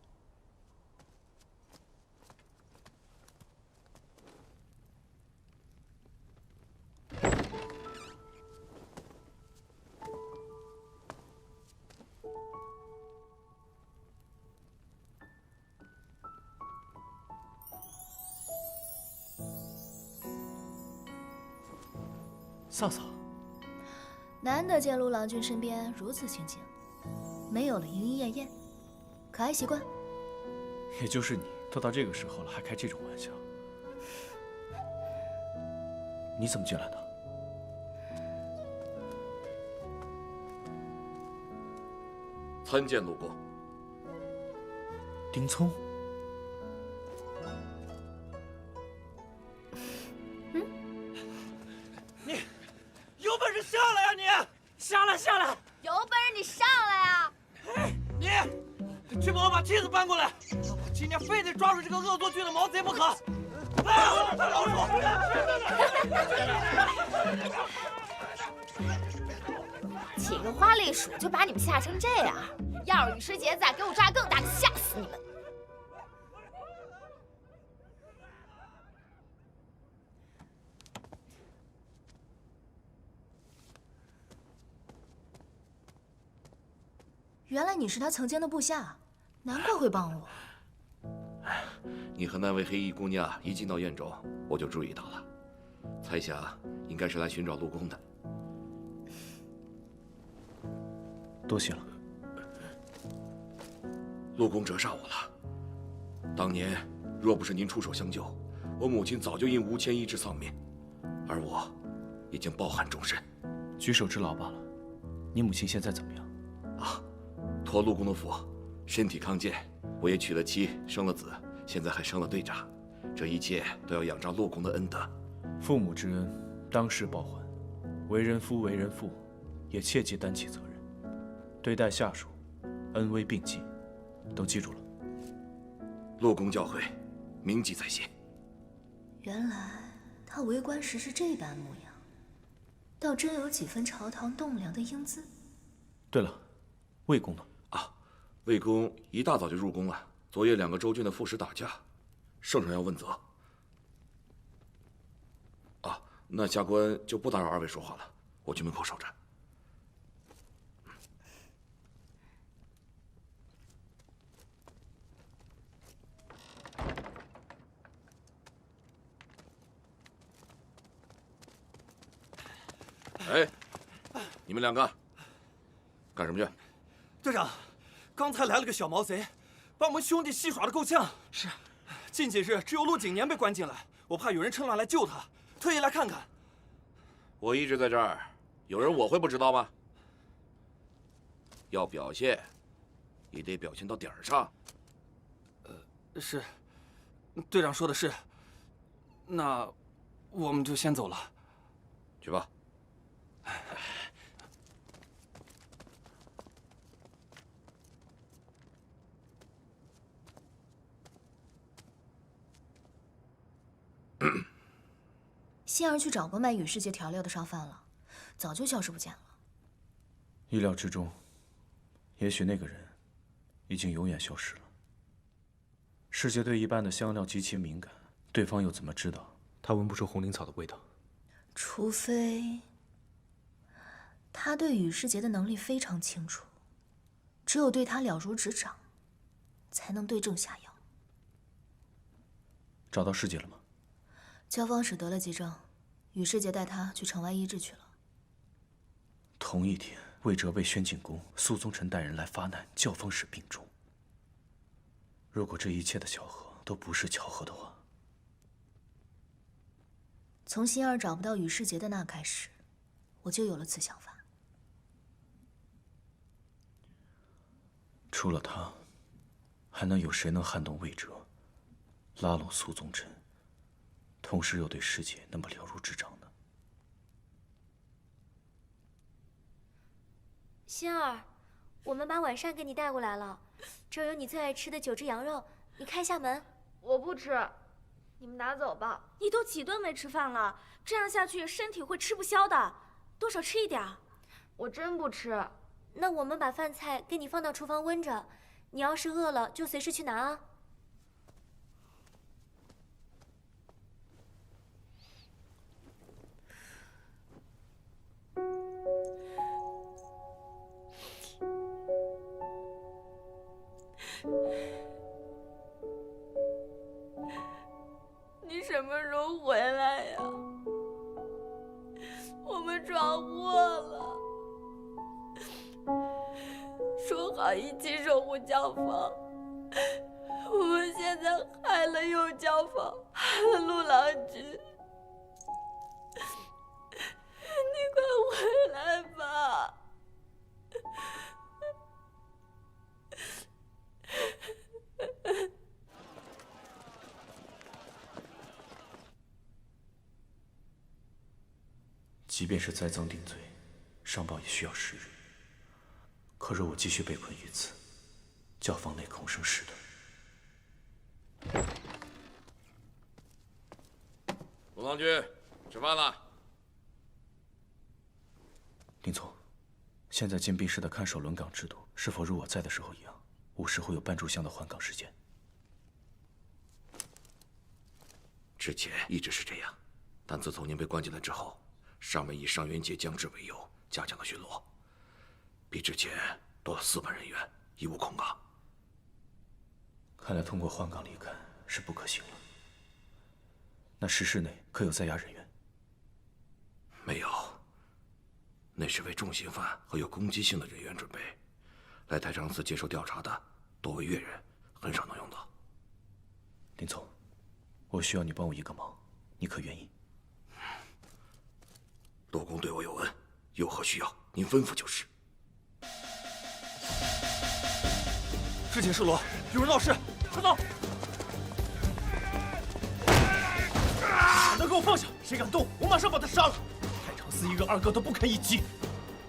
Speaker 1: 嫂嫂，
Speaker 2: 难得见陆郎君身边如此清静，没有了莺莺燕燕，可还习惯？
Speaker 1: 也就是你，都到这个时候了，还开这种玩笑。你怎么进来的？
Speaker 5: 参见陆公。
Speaker 1: 丁聪，
Speaker 10: 你有本事下来呀！你下来，下来！
Speaker 8: 有本事你上来呀！
Speaker 10: 你去帮我把梯子搬过来，今天非得抓住这个恶作剧的毛贼不可！大老鼠！
Speaker 8: 几个花栗鼠就把你们吓成这样，要是羽师杰在，给我抓更大的，吓死你们！
Speaker 2: 原来你是他曾经的部下，难怪会帮我。
Speaker 5: 你和那位黑衣姑娘一进到院中，我就注意到了，猜想应该是来寻找陆公的。
Speaker 1: 多谢了。
Speaker 5: 陆公折煞我了。当年若不是您出手相救，我母亲早就因无钱医治丧命，而我已经抱憾终身。
Speaker 1: 举手之劳罢了。你母亲现在怎么样？
Speaker 5: 托陆公的福，身体康健，我也娶了妻，生了子，现在还升了队长。这一切都要仰仗陆公的恩德。
Speaker 1: 父母之恩，当世报还。为人夫，为人父，也切忌担起责任。对待下属，恩威并济，都记住了。
Speaker 5: 陆公教诲，铭记在心。
Speaker 2: 原来他为官时是这般模样，倒真有几分朝堂栋梁的英姿。
Speaker 1: 对了，魏公呢？
Speaker 5: 魏公一大早就入宫了。昨夜2个州郡的副使打架，圣上要问责。那下官就不打扰2位说话了，我去门口守着。哎，你们2个干什么去？
Speaker 4: 队长，刚才来了个小毛贼，把我们兄弟戏耍的够呛。
Speaker 17: 是，
Speaker 4: 近几日只有陆景年被关进来，我怕有人趁乱来救他，特意来看看。
Speaker 5: 我一直在这儿，有人我会不知道吗？要表现，也得表现到点儿上。
Speaker 4: 是，队长说的是。那我们就先走了。
Speaker 5: 去吧。
Speaker 2: 仙儿去找过卖羽世杰调料的商贩了，早就消失不见了。
Speaker 1: 意料之中，也许那个人已经永远消失了。世杰对一般的香料极其敏感，对方又怎么知道他闻不出红灵草的味道？
Speaker 2: 除非他对羽世杰的能力非常清楚，只有对他了如指掌，才能对症下药。
Speaker 1: 找到世杰了吗？
Speaker 2: 焦方使得了急症，羽世杰带他去城外医治去了。
Speaker 1: 同一天，魏哲被宣进宫，苏宗臣带人来发难，教方使病重。如果这一切的巧合都不是巧合的话，
Speaker 2: 从心儿找不到羽世杰的那开始，我就有了此想法。
Speaker 1: 除了他，还能有谁能撼动魏哲，拉拢苏宗臣，同时又对世杰那么了如指掌呢？
Speaker 6: 心儿，我们把晚膳给你带过来了，这儿有你最爱吃的9只羊肉，你开一下门。
Speaker 8: 我不吃，你们拿走吧。
Speaker 21: 你都几顿没吃饭了，这样下去身体会吃不消的，多少吃一点。
Speaker 8: 我真不吃。
Speaker 6: 那我们把饭菜给你放到厨房温着，你要是饿了就随时去拿啊。
Speaker 21: 你什么时候回来呀？我们闯祸了，说好一起守护教坊，我们现在害了右教坊，害了陆郎君，你快回来吧！
Speaker 1: 即便是栽赃定罪，上报也需要时日。可若我继续被困于此，教坊内恐生事端。
Speaker 5: 陆郎君，吃饭了。
Speaker 1: 林聪，现在禁闭室的看守轮岗制度是否如我在的时候一样，无时会有半炷香的换岗时间？
Speaker 5: 之前一直是这样，但自从您被关进来之后，上面以上元节将至为由，加强了巡逻，比之前多了4万人员，一无空岗。
Speaker 1: 看来通过换岗离开是不可行了。那石室内可有在押人员？
Speaker 5: 没有，那是为重刑犯和有攻击性的人员准备。来太常寺接受调查的多为越人，很少能用到。
Speaker 1: 林聪，我需要你帮我一个忙，你可愿意？
Speaker 5: 陆公对我有恩，有何需要您吩咐就是。
Speaker 4: 之前示罗，有人闹事，快走！把他给我放下！谁敢动，我马上把他杀了！太常寺1个2个都不堪一击，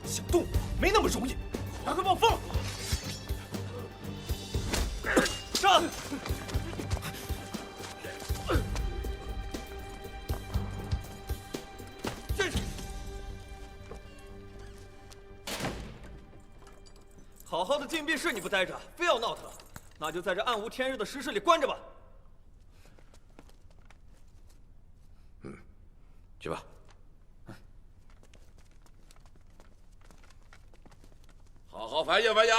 Speaker 4: 想动没那么容易，赶快把我放了！杀！进去！好好的禁闭室你不待着，非要闹腾，那就在这暗无天日的石室里关着吧。
Speaker 5: 去吧。好好反省反省。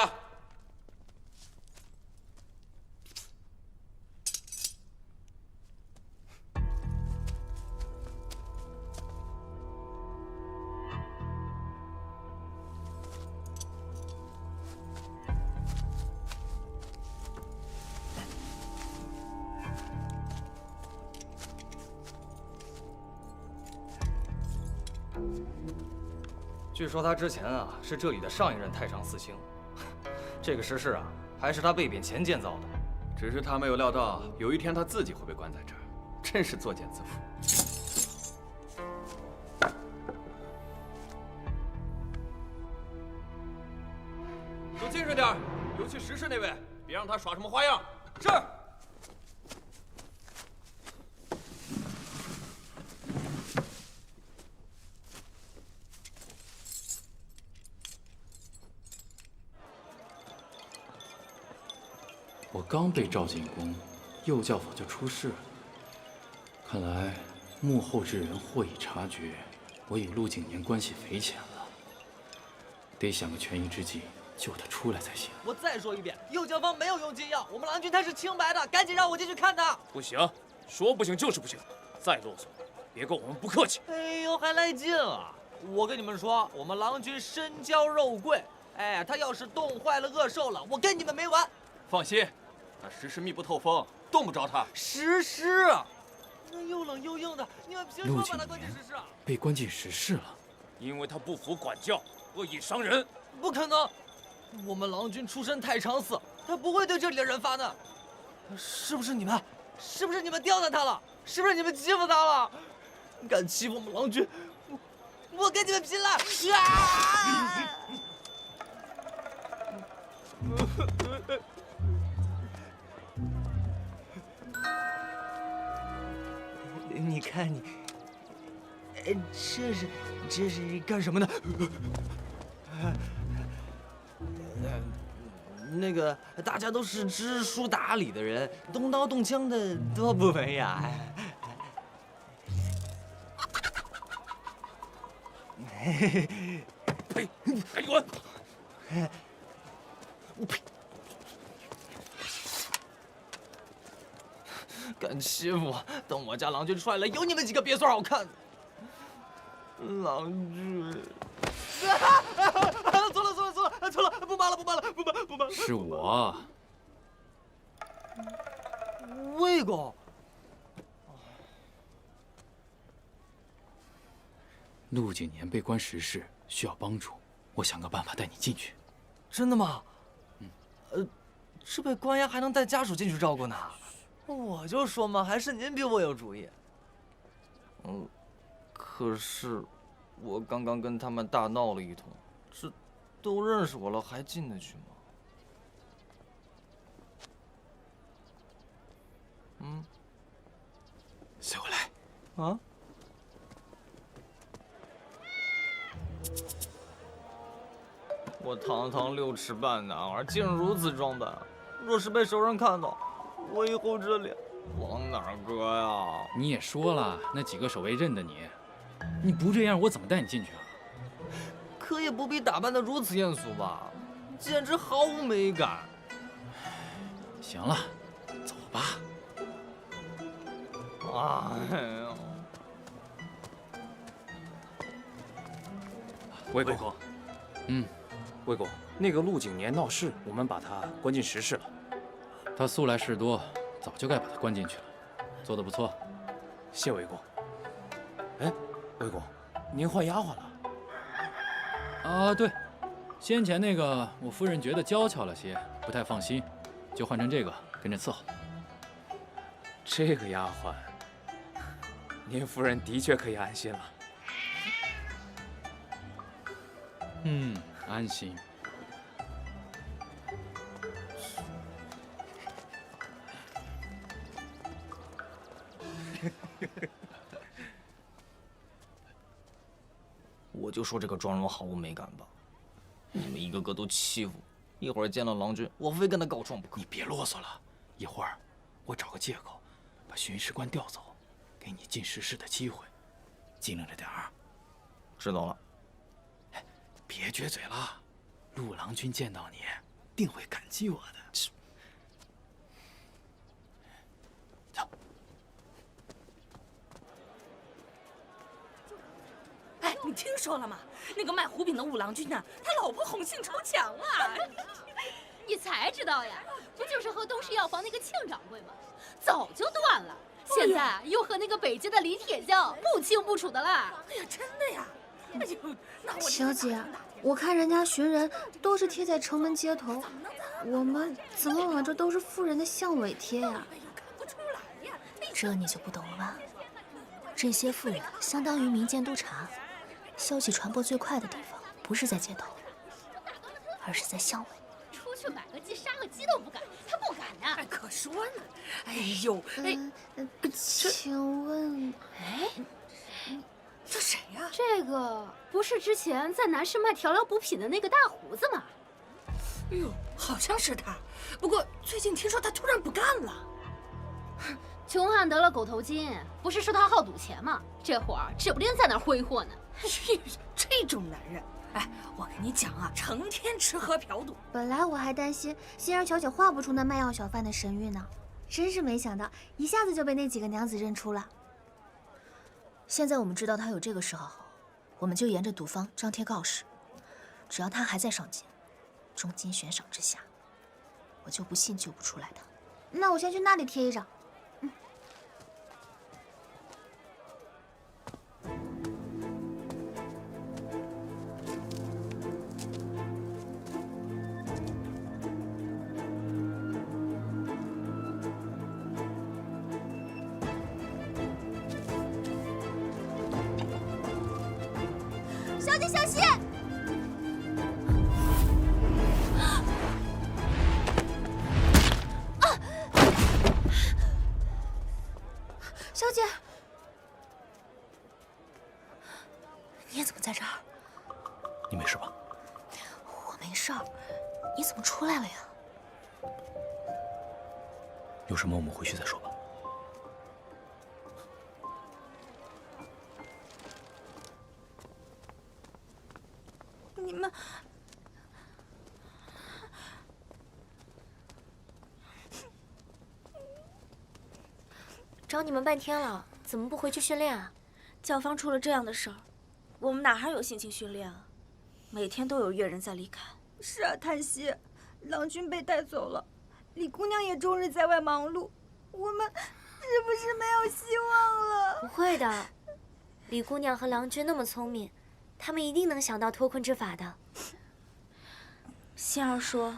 Speaker 17: 据说他之前啊是这里的上一任太常寺卿，这个石室啊还是他被贬前建造的。
Speaker 4: 只是他没有料到有一天他自己会被关在这儿，真是作茧自缚。都精神点，尤其石室那位，别让他耍什么花样。是。
Speaker 11: 我刚被召进宫，右教坊就出事了。看来幕后之人或已察觉，我与陆景年关系匪浅了，得想个权宜之计救他出来才行。
Speaker 10: 我再说一遍，右教坊没有用禁药，我们郎君他是清白的，赶紧让我进去看他。
Speaker 14: 不行，说不行就是不行，再啰嗦，别跟我们不客气。
Speaker 10: 哎呦，还来劲啊！我跟你们说，我们郎君身娇肉贵，哎，他要是冻坏了、饿瘦了，我跟你们没完。
Speaker 4: 放心。那石室密不透风，动不着他。
Speaker 10: 石室，那又冷又硬的，你们凭什么把他关进石室啊？
Speaker 11: 被关进石室了，
Speaker 14: 因为他不服管教，恶意伤人。
Speaker 10: 不可能，我们郎君出身太常寺，他不会对这里的人发难。是不是你们？是不是你们刁难他了？是不是你们欺负他了？敢欺负我们郎君，我跟你们拼了！啊！你看你，这是干什么呢？那个大家都是知书达理的人，动刀动枪的多不文雅。
Speaker 14: 呸！赶紧滚！
Speaker 10: 我呸！敢欺负我！等我家郎君出来了，有你们几个别墅好看。郎君，错了，不骂了，
Speaker 11: 是我。
Speaker 10: 魏公，
Speaker 11: 陆景年被关石室，需要帮助，我想个办法带你进去。
Speaker 10: 真的吗？这被关押还能带家属进去照顾呢？我就说嘛，还是您比我有主意。可是
Speaker 17: 我刚刚跟他们大闹了一通，这都认识我了，还进得去吗？
Speaker 7: 随我来。
Speaker 17: 啊？我堂堂6尺半男儿，竟如此装扮，若是被熟人看到，我以后这脸往哪儿搁呀？
Speaker 11: 你也说了，那几个守卫认得你，你不这样，我怎么带你进去啊？
Speaker 17: 可也不必打扮得如此艳俗吧，简直毫无美感。
Speaker 11: 行了，走吧。
Speaker 17: 哎呀！
Speaker 3: 魏公，魏公，那个陆景年闹事，我们把他关进石室了。
Speaker 11: 他素来事多，早就该把他关进去了，做得不错。
Speaker 3: 谢魏公。哎，魏公，您换丫鬟了？
Speaker 11: 啊，对，先前那个我夫人觉得娇俏了些，不太放心，就换成这个跟着伺候。
Speaker 3: 这个丫鬟，您夫人的确可以安心了。
Speaker 11: 安心。
Speaker 17: 我就说这个妆容毫无美感吧，你们一个个都欺负我，一会儿见了郎君，我非跟他告状不可。
Speaker 7: 你别啰嗦了，一会儿我找个借口把巡视官调走，给你进石室的机会，机灵着点儿。
Speaker 17: 知道了。
Speaker 7: 别撅嘴了，陆郎君见到你定会感激我的。走。
Speaker 22: 哎，你听说了吗？那个卖虎饼的五郎君呢，他老婆红杏出墙了。
Speaker 20: 你才知道呀？不就是和东市药房那个庆掌柜吗？早就断了，现在又和那个北街的李铁匠不清不楚的啦。
Speaker 22: 哎呀，真的呀！哎呦，那我
Speaker 9: 小姐，我看人家寻人都是贴在城门街头，我们怎么往这都是妇人的巷尾贴呀？
Speaker 2: 这你就不懂了吧？这些妇人相当于民间督察，消息传播最快的地方不是在街头，而是在巷尾。
Speaker 20: 出去买个鸡杀个鸡都不敢，他不敢呢。
Speaker 22: 哎，可说呢。哎呦，
Speaker 9: 请问，
Speaker 20: 哎，
Speaker 22: 这谁呀？
Speaker 20: 这个不是之前在南市卖调料补品的那个大胡子吗？
Speaker 22: 哎呦，好像是他。不过最近听说他突然不干了。
Speaker 20: 穷汉得了狗头金，不是说他好赌钱吗？这会儿指不定在哪儿挥霍呢。
Speaker 22: 这种男人，哎，我跟你讲啊，成天吃喝嫖赌。
Speaker 9: 本来我还担心心儿小姐画不出那卖药小贩的神韵呢，真是没想到一下子就被那几个娘子认出了。
Speaker 2: 现在我们知道他有这个嗜好后，我们就沿着赌坊张贴告示，只要他还在上街，重金悬赏之下，我就不信救不出来他。
Speaker 9: 那我先去那里贴一张。
Speaker 2: 小姐小心！小姐，你怎么在这儿？
Speaker 7: 你没事吧？
Speaker 2: 我没事儿，你怎么出来了呀？
Speaker 7: 有什么我们回去再说吧。
Speaker 9: 你们
Speaker 6: 找你们半天了，怎么不回去训练啊？
Speaker 15: 教坊出了这样的事儿，我们哪还有心情训练啊？每天都有乐人在离开。
Speaker 23: 是啊，叹息，郎君被带走了，李姑娘也终日在外忙碌，我们是不是没有希望了？
Speaker 6: 不会的，李姑娘和郎君那么聪明，他们一定能想到脱困之法的。
Speaker 15: 心儿说，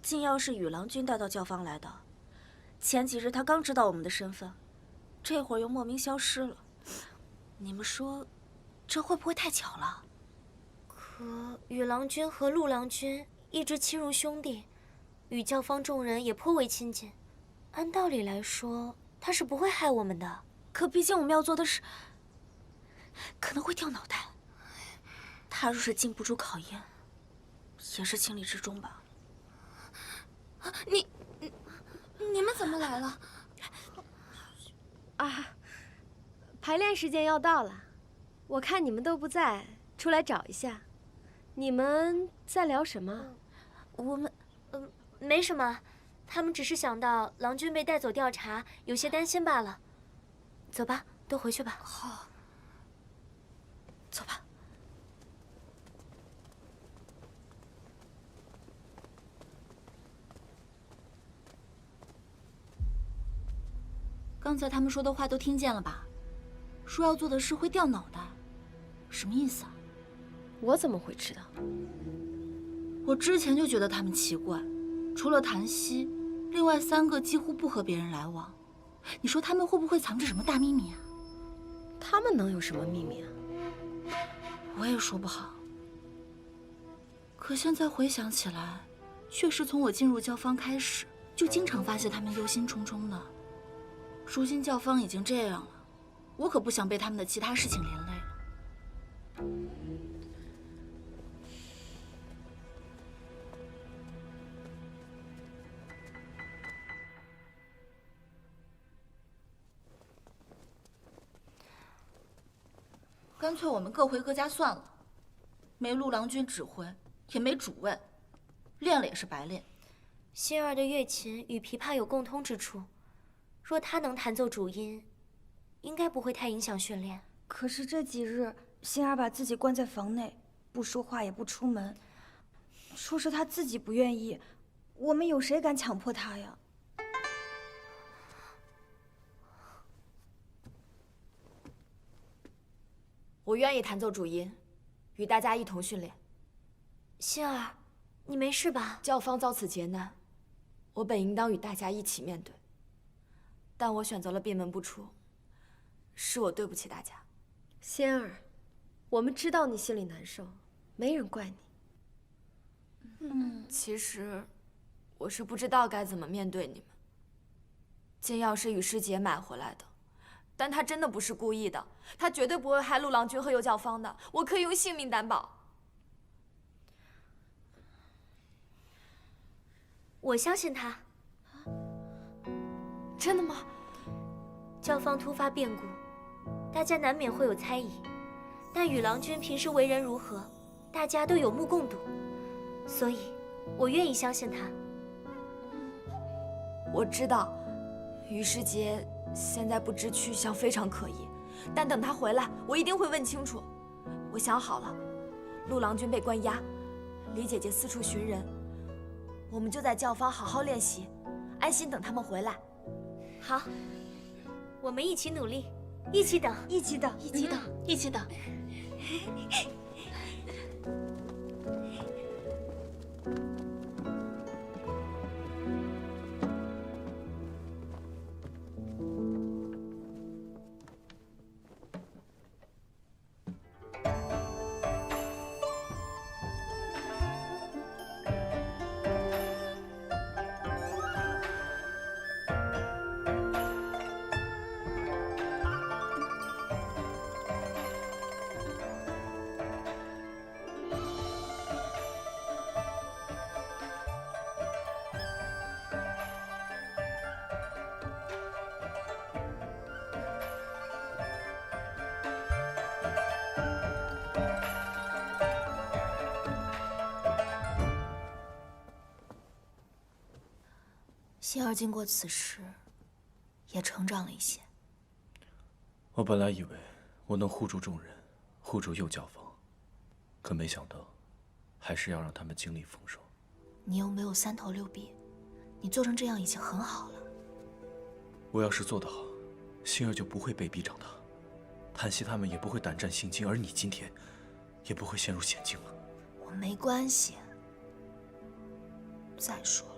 Speaker 15: 金瑶是与郎君带到教坊来的。前几日他刚知道我们的身份，这会儿又莫名消失了。你们说，
Speaker 22: 这会不会太巧了？
Speaker 8: 可羽郎君和陆郎君一直亲如兄弟，与教坊众人也颇为亲近。按道理来说，他是不会害我们的。
Speaker 22: 可毕竟我们要做的是，可能会掉脑袋。他若是经不住考验，也是情理之中吧。
Speaker 23: 你们怎么来了？
Speaker 15: 啊，排练时间要到了，我看你们都不在，出来找一下。你们在聊什么？
Speaker 22: 我们，
Speaker 8: 没什么，他们只是想到郎君被带走调查，有些担心罢了。走吧，都回去吧。
Speaker 22: 好，走吧。刚才他们说的话都听见了吧？说要做的事会掉脑袋，什么意思啊？
Speaker 15: 我怎么会知道？
Speaker 22: 我之前就觉得他们奇怪，除了檀溪，另外3个几乎不和别人来往。你说他们会不会藏着什么大秘密啊？
Speaker 15: 他们能有什么秘密啊？
Speaker 22: 我也说不好。可现在回想起来，确实从我进入教坊开始，就经常发现他们忧心忡忡的。如今教坊已经这样了，我可不想被他们的其他事情连累了。干脆我们各回各家算了，没陆郎君指挥，也没主位，练了也是白练。
Speaker 8: 心儿的乐琴与琵琶有共通之处，若她能弹奏主音，应该不会太影响训练。
Speaker 23: 可是这几日，心儿把自己关在房内，不说话也不出门，说是她自己不愿意，我们有谁敢强迫她呀？
Speaker 6: 我愿意弹奏主音，与大家一同训练。
Speaker 8: 心儿，你没事吧？
Speaker 6: 教坊遭此劫难，我本应当与大家一起面对，但我选择了闭门不出，是我对不起大家。
Speaker 15: 仙儿，我们知道你心里难受，没人怪你。
Speaker 6: 其实我是不知道该怎么面对你们。金钥是与师姐买回来的，但她真的不是故意的，她绝对不会害陆郎君和右教坊的，我可以用性命担保。
Speaker 8: 我相信他。
Speaker 6: 真的吗？
Speaker 8: 教坊突发变故，大家难免会有猜疑，但羽郎君平时为人如何，大家都有目共睹，所以我愿意相信他。
Speaker 6: 我知道，于师杰现在不知去向非常可疑，但等他回来，我一定会问清楚。我想好了，陆郎君被关押，李姐姐四处寻人，我们就在教坊好好练习，安心等他们回来。
Speaker 8: 好，我们一起努力，一起等，
Speaker 23: 一起等，
Speaker 22: 一起等，一起等。
Speaker 2: 心儿经过此事，也成长了一些。
Speaker 1: 我本来以为我能护住众人，护住右教坊，可没想到，还是要让他们经历风霜。
Speaker 2: 你又没有3头6臂，你做成这样已经很好了。
Speaker 1: 我要是做得好，心儿就不会被逼长大，檀溪他们也不会胆战心惊，而你今天，也不会陷入险境了。
Speaker 2: 我没关系。再说了，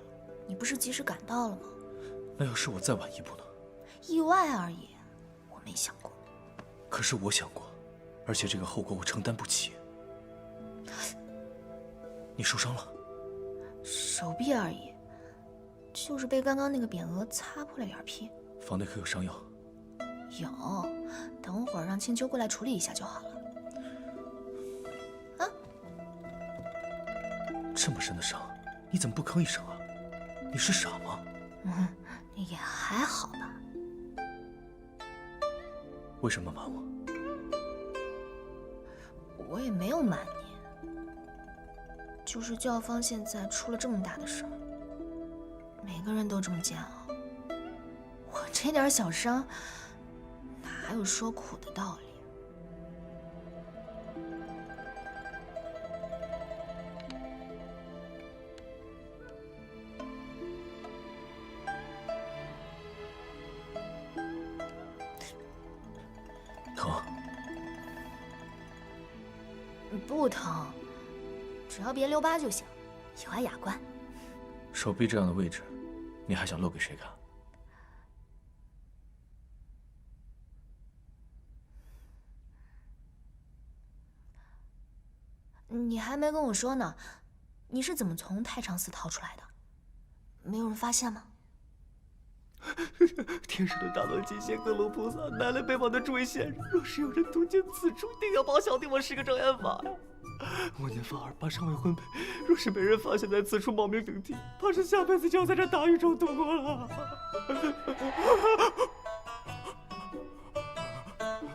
Speaker 2: 你不是及时赶到了吗？
Speaker 1: 那要是我再晚一步呢？
Speaker 2: 意外而已，我没想过。
Speaker 1: 可是我想过，而且这个后果我承担不起。你受伤了？
Speaker 2: 手臂而已，就是被刚刚那个匾额擦破了点皮。
Speaker 1: 房内可有伤药？
Speaker 2: 有，等会儿让青秋过来处理一下就好了。啊，
Speaker 1: 这么深的伤，你怎么不吭一声啊？你是傻吗？
Speaker 2: 也还好吧。
Speaker 1: 为什么瞒我？
Speaker 2: 我也没有瞒你，就是教坊现在出了这么大的事儿，每个人都这么煎熬，我这点小伤，哪有说苦的道理？
Speaker 1: 疼？
Speaker 2: 不疼，只要别留疤就行，以后还雅观。
Speaker 1: 手臂这样的位置，你还想露给谁看？
Speaker 2: 你还没跟我说呢，你是怎么从太常寺逃出来的？没有人发现吗？
Speaker 4: 天上的大罗金仙、各路菩萨、南来北往的诸位仙人，若是有人途经此处，定要保小弟我是个障眼法呀！我年方28，尚未婚配，若是被人发现在此处冒名顶替，怕是下辈子就要在这大狱中度过了。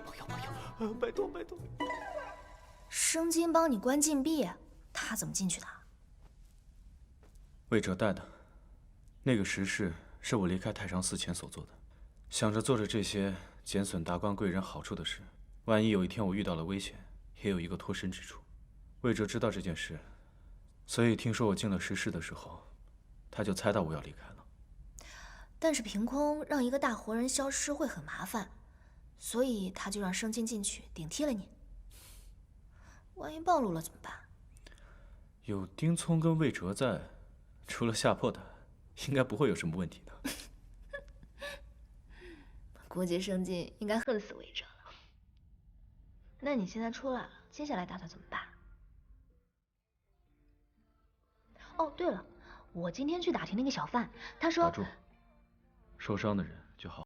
Speaker 4: 不要，拜托拜托！
Speaker 2: 生金帮你关禁闭，他怎么进去的？
Speaker 1: 魏哲带的，那个石室是我离开太常寺前所做的，想着做着这些减损达官贵人好处的事，万一有一天我遇到了危险，也有一个脱身之处。魏哲知道这件事，所以听说我进了石室的时候，他就猜到我要离开了。
Speaker 2: 但是凭空让一个大活人消失会很麻烦，所以他就让生金进去顶替了你。万一暴露了怎么办？
Speaker 1: 有丁聪跟魏哲在，除了吓破他，应该不会有什么问题的。
Speaker 2: 估计生金应该恨死魏哲了。那你现在出来了，接下来打算怎么办？哦，对了，我今天去打听那个小贩，他说……
Speaker 1: 打住，受伤的人就好。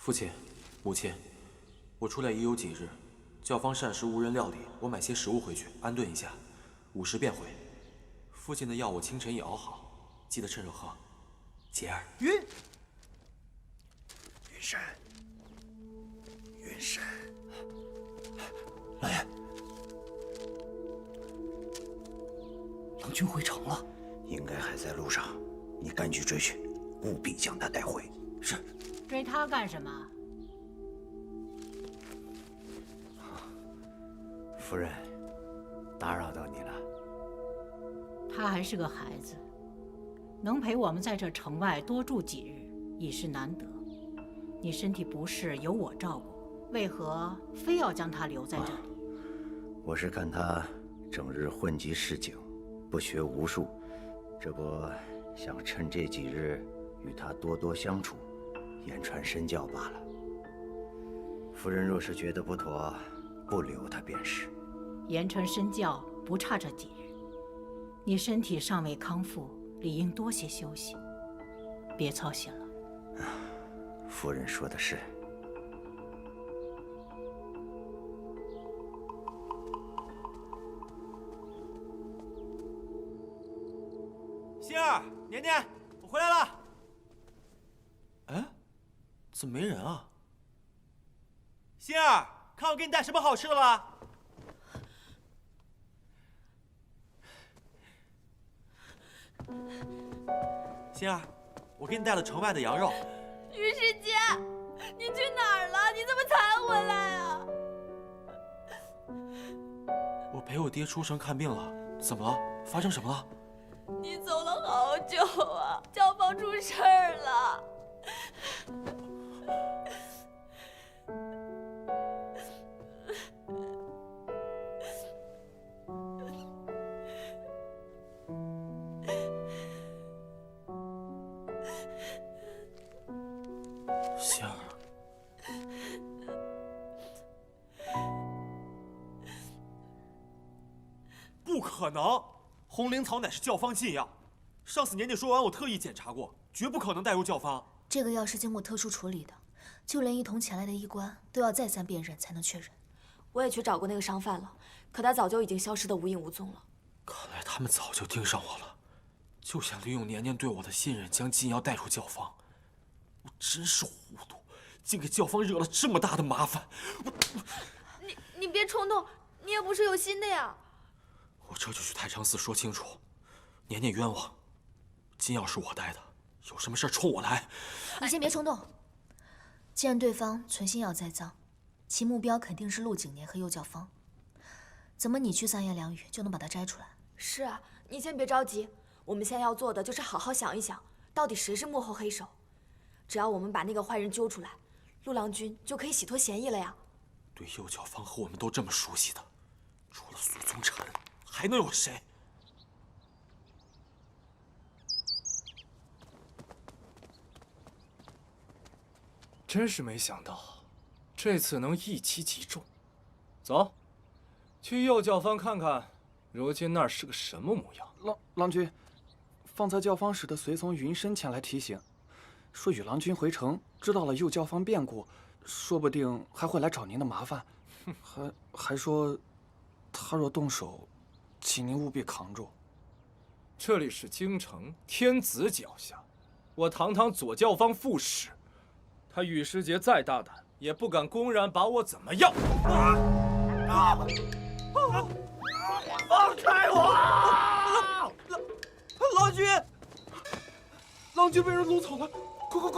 Speaker 7: 父亲，母亲，我出来已有几日，教坊膳食无人料理，我买些食物回去安顿一下，5时便回。父亲的药我清晨已熬好，记得趁热喝。杰儿，
Speaker 4: 云
Speaker 5: 深，云深，
Speaker 12: 老爷，郎君回城了，
Speaker 5: 应该还在路上，你赶去追去，务必将他带回。
Speaker 12: 是。
Speaker 13: 追他干什么？
Speaker 12: 夫人，打扰到你了。
Speaker 13: 他还是个孩子，能陪我们在这城外多住几日已是难得。你身体不适，有我照顾，为何非要将他留在这里？
Speaker 16: 我是看他整日混迹市井，不学无术，这不想趁这几日与他多多相处，言传身教罢了。夫人若是觉得不妥，不留他便是。
Speaker 13: 言传身教不差这几日，你身体尚未康复，理应多些休息，别操心了。
Speaker 16: 夫人说的是。
Speaker 4: 心儿，年年，我回来了。
Speaker 7: 哎，怎么没人啊？
Speaker 4: 心儿，看我给你带什么好吃的了。心儿，我给你带了城外的羊肉。
Speaker 21: 于世杰，你去哪儿了？你怎么才回来啊？
Speaker 7: 我陪我爹出城看病了，怎么了？发生什么了？
Speaker 21: 你走了好久啊，教坊出事儿了。
Speaker 7: 心儿，
Speaker 4: 不可能！红灵草乃是教坊禁药，上次年年说完，我特意检查过，绝不可能带入教坊。
Speaker 2: 这个药是经过特殊处理的，就连一同前来的医官都要再三辨认才能确认。
Speaker 6: 我也去找过那个商贩了，可他早就已经消失得无影无踪了。
Speaker 7: 看来他们早就盯上我了，就想利用年年对我的信任，将禁药带入教坊。我真是糊涂，竟给教坊惹了这么大的麻烦。
Speaker 21: 你别冲动，你也不是有心的呀。
Speaker 7: 我这就去太常寺说清楚，年年冤枉，禁药是我带的，有什么事冲我来。
Speaker 2: 你先别冲动，既然对方存心要栽赃，其目标肯定是陆景年和右教坊，怎么你去三言两语就能把他摘出来？
Speaker 6: 是啊，你先别着急，我们现在要做的就是好好想一想，到底谁是幕后黑手。只要我们把那个坏人揪出来，陆郎君就可以洗脱嫌疑了呀。
Speaker 7: 对右教坊和我们都这么熟悉的，除了苏宗臣，还能有谁？
Speaker 10: 真是没想到，这次能一击即中。走，去右教坊看看，如今那儿是个什么模样。
Speaker 17: 郎君，方才教坊使的随从云深前来提醒，说与郎君回城，知道了右教坊变故，说不定还会来找您的麻烦。还说，他若动手，请您务必扛住。
Speaker 10: 这里是京城，天子脚下，我堂堂左教坊副使，他羽世杰再大胆，也不敢公然把我怎么样。
Speaker 4: 放开我！郎君，郎君被人掳走了，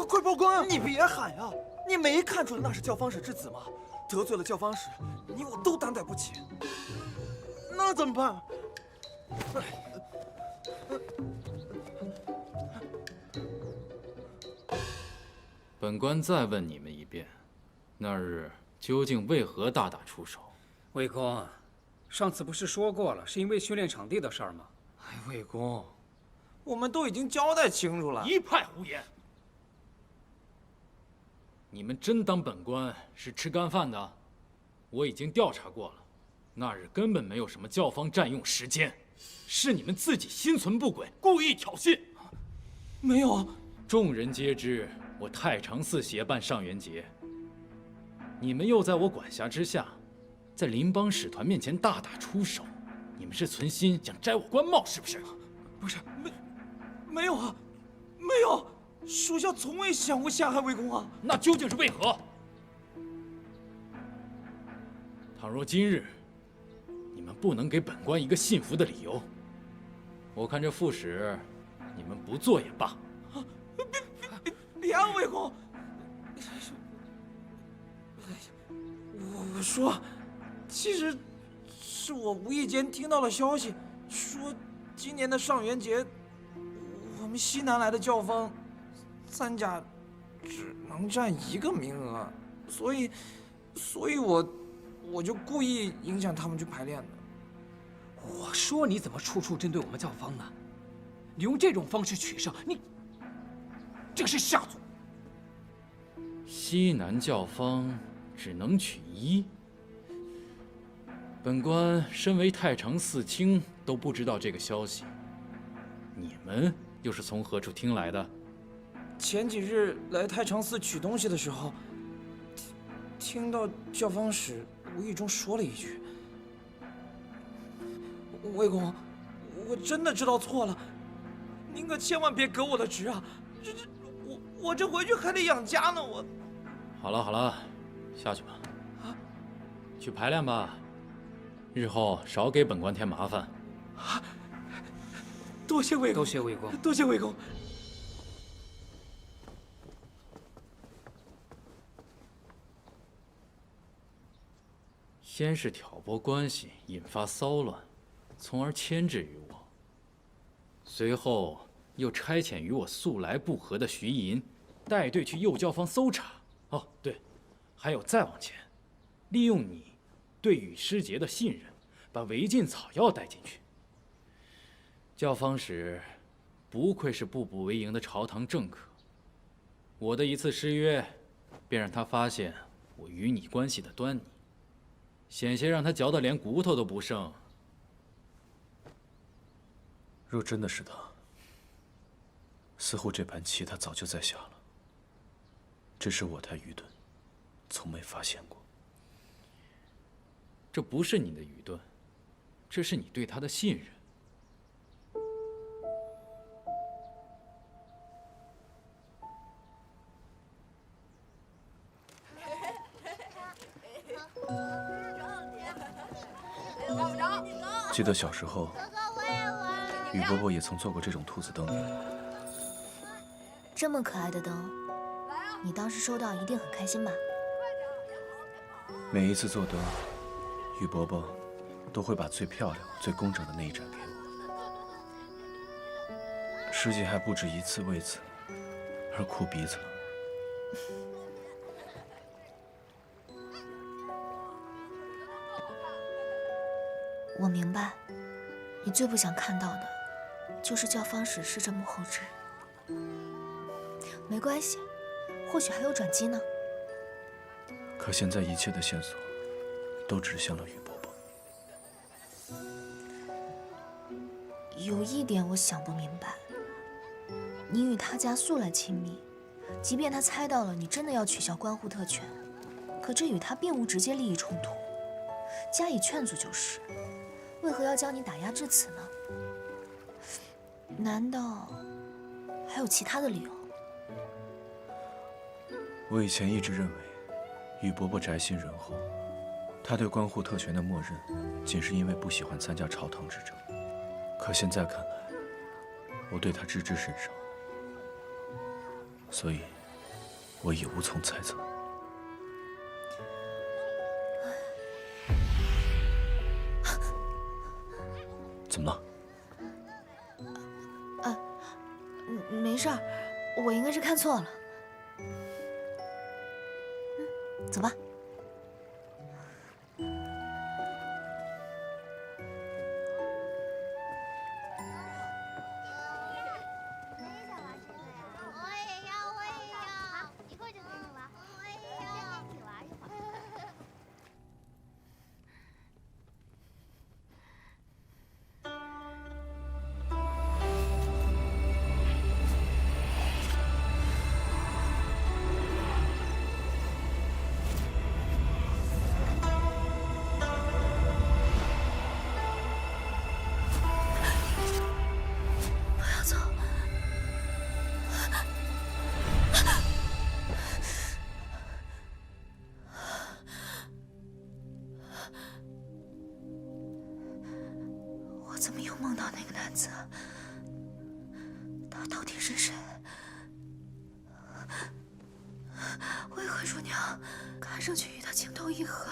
Speaker 4: 快报官！你别喊呀！你没看出来那是教坊使之子吗？得罪了教坊使，你我都担待不起。那怎么办？
Speaker 11: 本官再问你们一遍，那日究竟为何大打出手？
Speaker 18: 魏公，上次不是说过了，是因为训练场地的事儿吗？
Speaker 10: 哎，魏公，我们都已经交代清楚了。
Speaker 11: 一派胡言！你们真当本官是吃干饭的？我已经调查过了，那日根本没有什么教坊占用时间，是你们自己心存不轨，故意挑衅。
Speaker 10: 没有，
Speaker 11: 众人皆知，我太常寺协办上元节，你们又在我管辖之下，在邻邦使团面前大打出手，你们是存心想摘我官帽是不是？
Speaker 4: 不是，没有啊，没有，属下从未想过下害魏公啊。
Speaker 11: 那究竟是为何？倘若今日你们不能给本官一个信服的理由，我看这副使你们不做也罢。
Speaker 4: 别啊，魏公！我说，其实是我无意间听到了消息，说今年的上元节，我们西南来的教坊3甲只能占1个名额，所以我就故意影响他们去排练的。
Speaker 18: 我说你怎么处处针对我们教坊呢？你用这种方式取胜，你这个是下作。
Speaker 11: 西南教坊只能取1，本官身为太常寺卿都不知道这个消息，你们又是从何处听来的？
Speaker 4: 前几日来太常寺取东西的时候，听到教坊使无意中说了一句：“魏公，我真的知道错了，您可千万别革我的职啊！我这回去还得养家呢，我。”
Speaker 11: 好了好了，下去吧。去排练吧，日后少给本官添麻烦。
Speaker 4: 多谢魏公，
Speaker 18: 多谢魏公，
Speaker 4: 多谢魏公。
Speaker 11: 先是挑拨关系，引发骚乱，从而牵制于我；随后又差遣与我素来不和的徐寅带队去右教坊搜查。哦，对，还有再往前，利用你对与师节的信任，把违禁草药带进去。教坊使不愧是步步为营的朝堂政客，我的一次失约，便让他发现我与你关系的端倪。险些让他嚼得连骨头都不剩。
Speaker 1: 若真的是他，似乎这盘棋他早就在下了，只是我太愚钝，从没发现过。
Speaker 11: 这不是你的愚钝，这是你对他的信任。
Speaker 1: 记得小时候，雨伯伯也曾做过这种兔子灯。
Speaker 2: 这么可爱的灯，你当时收到一定很开心吧？
Speaker 1: 每一次做灯，雨伯伯都会把最漂亮、最工整的那一盏给我。师姐还不止一次为此而哭鼻子了。
Speaker 2: 我明白，你最不想看到的，就是教坊使是这幕后枝。没关系，或许还有转机呢。
Speaker 1: 可现在一切的线索，都指向了雨伯伯。
Speaker 2: 有一点我想不明白，你与他家素来亲密，即便他猜到了你真的要取消关护特权，可这与他并无直接利益冲突，加以劝阻就是。为何要将你打压至此呢？难道还有其他的理由？
Speaker 1: 我以前一直认为，雨伯伯宅心仁厚，他对关护特权的默认，仅是因为不喜欢参加朝堂之政。可现在看来，我对他知之甚少，所以我已无从猜测。怎么了？
Speaker 2: 没事儿，我应该是看错了。走吧。怎么又梦到那个男子？他到底是谁？为何乳娘看上去与他情投意合？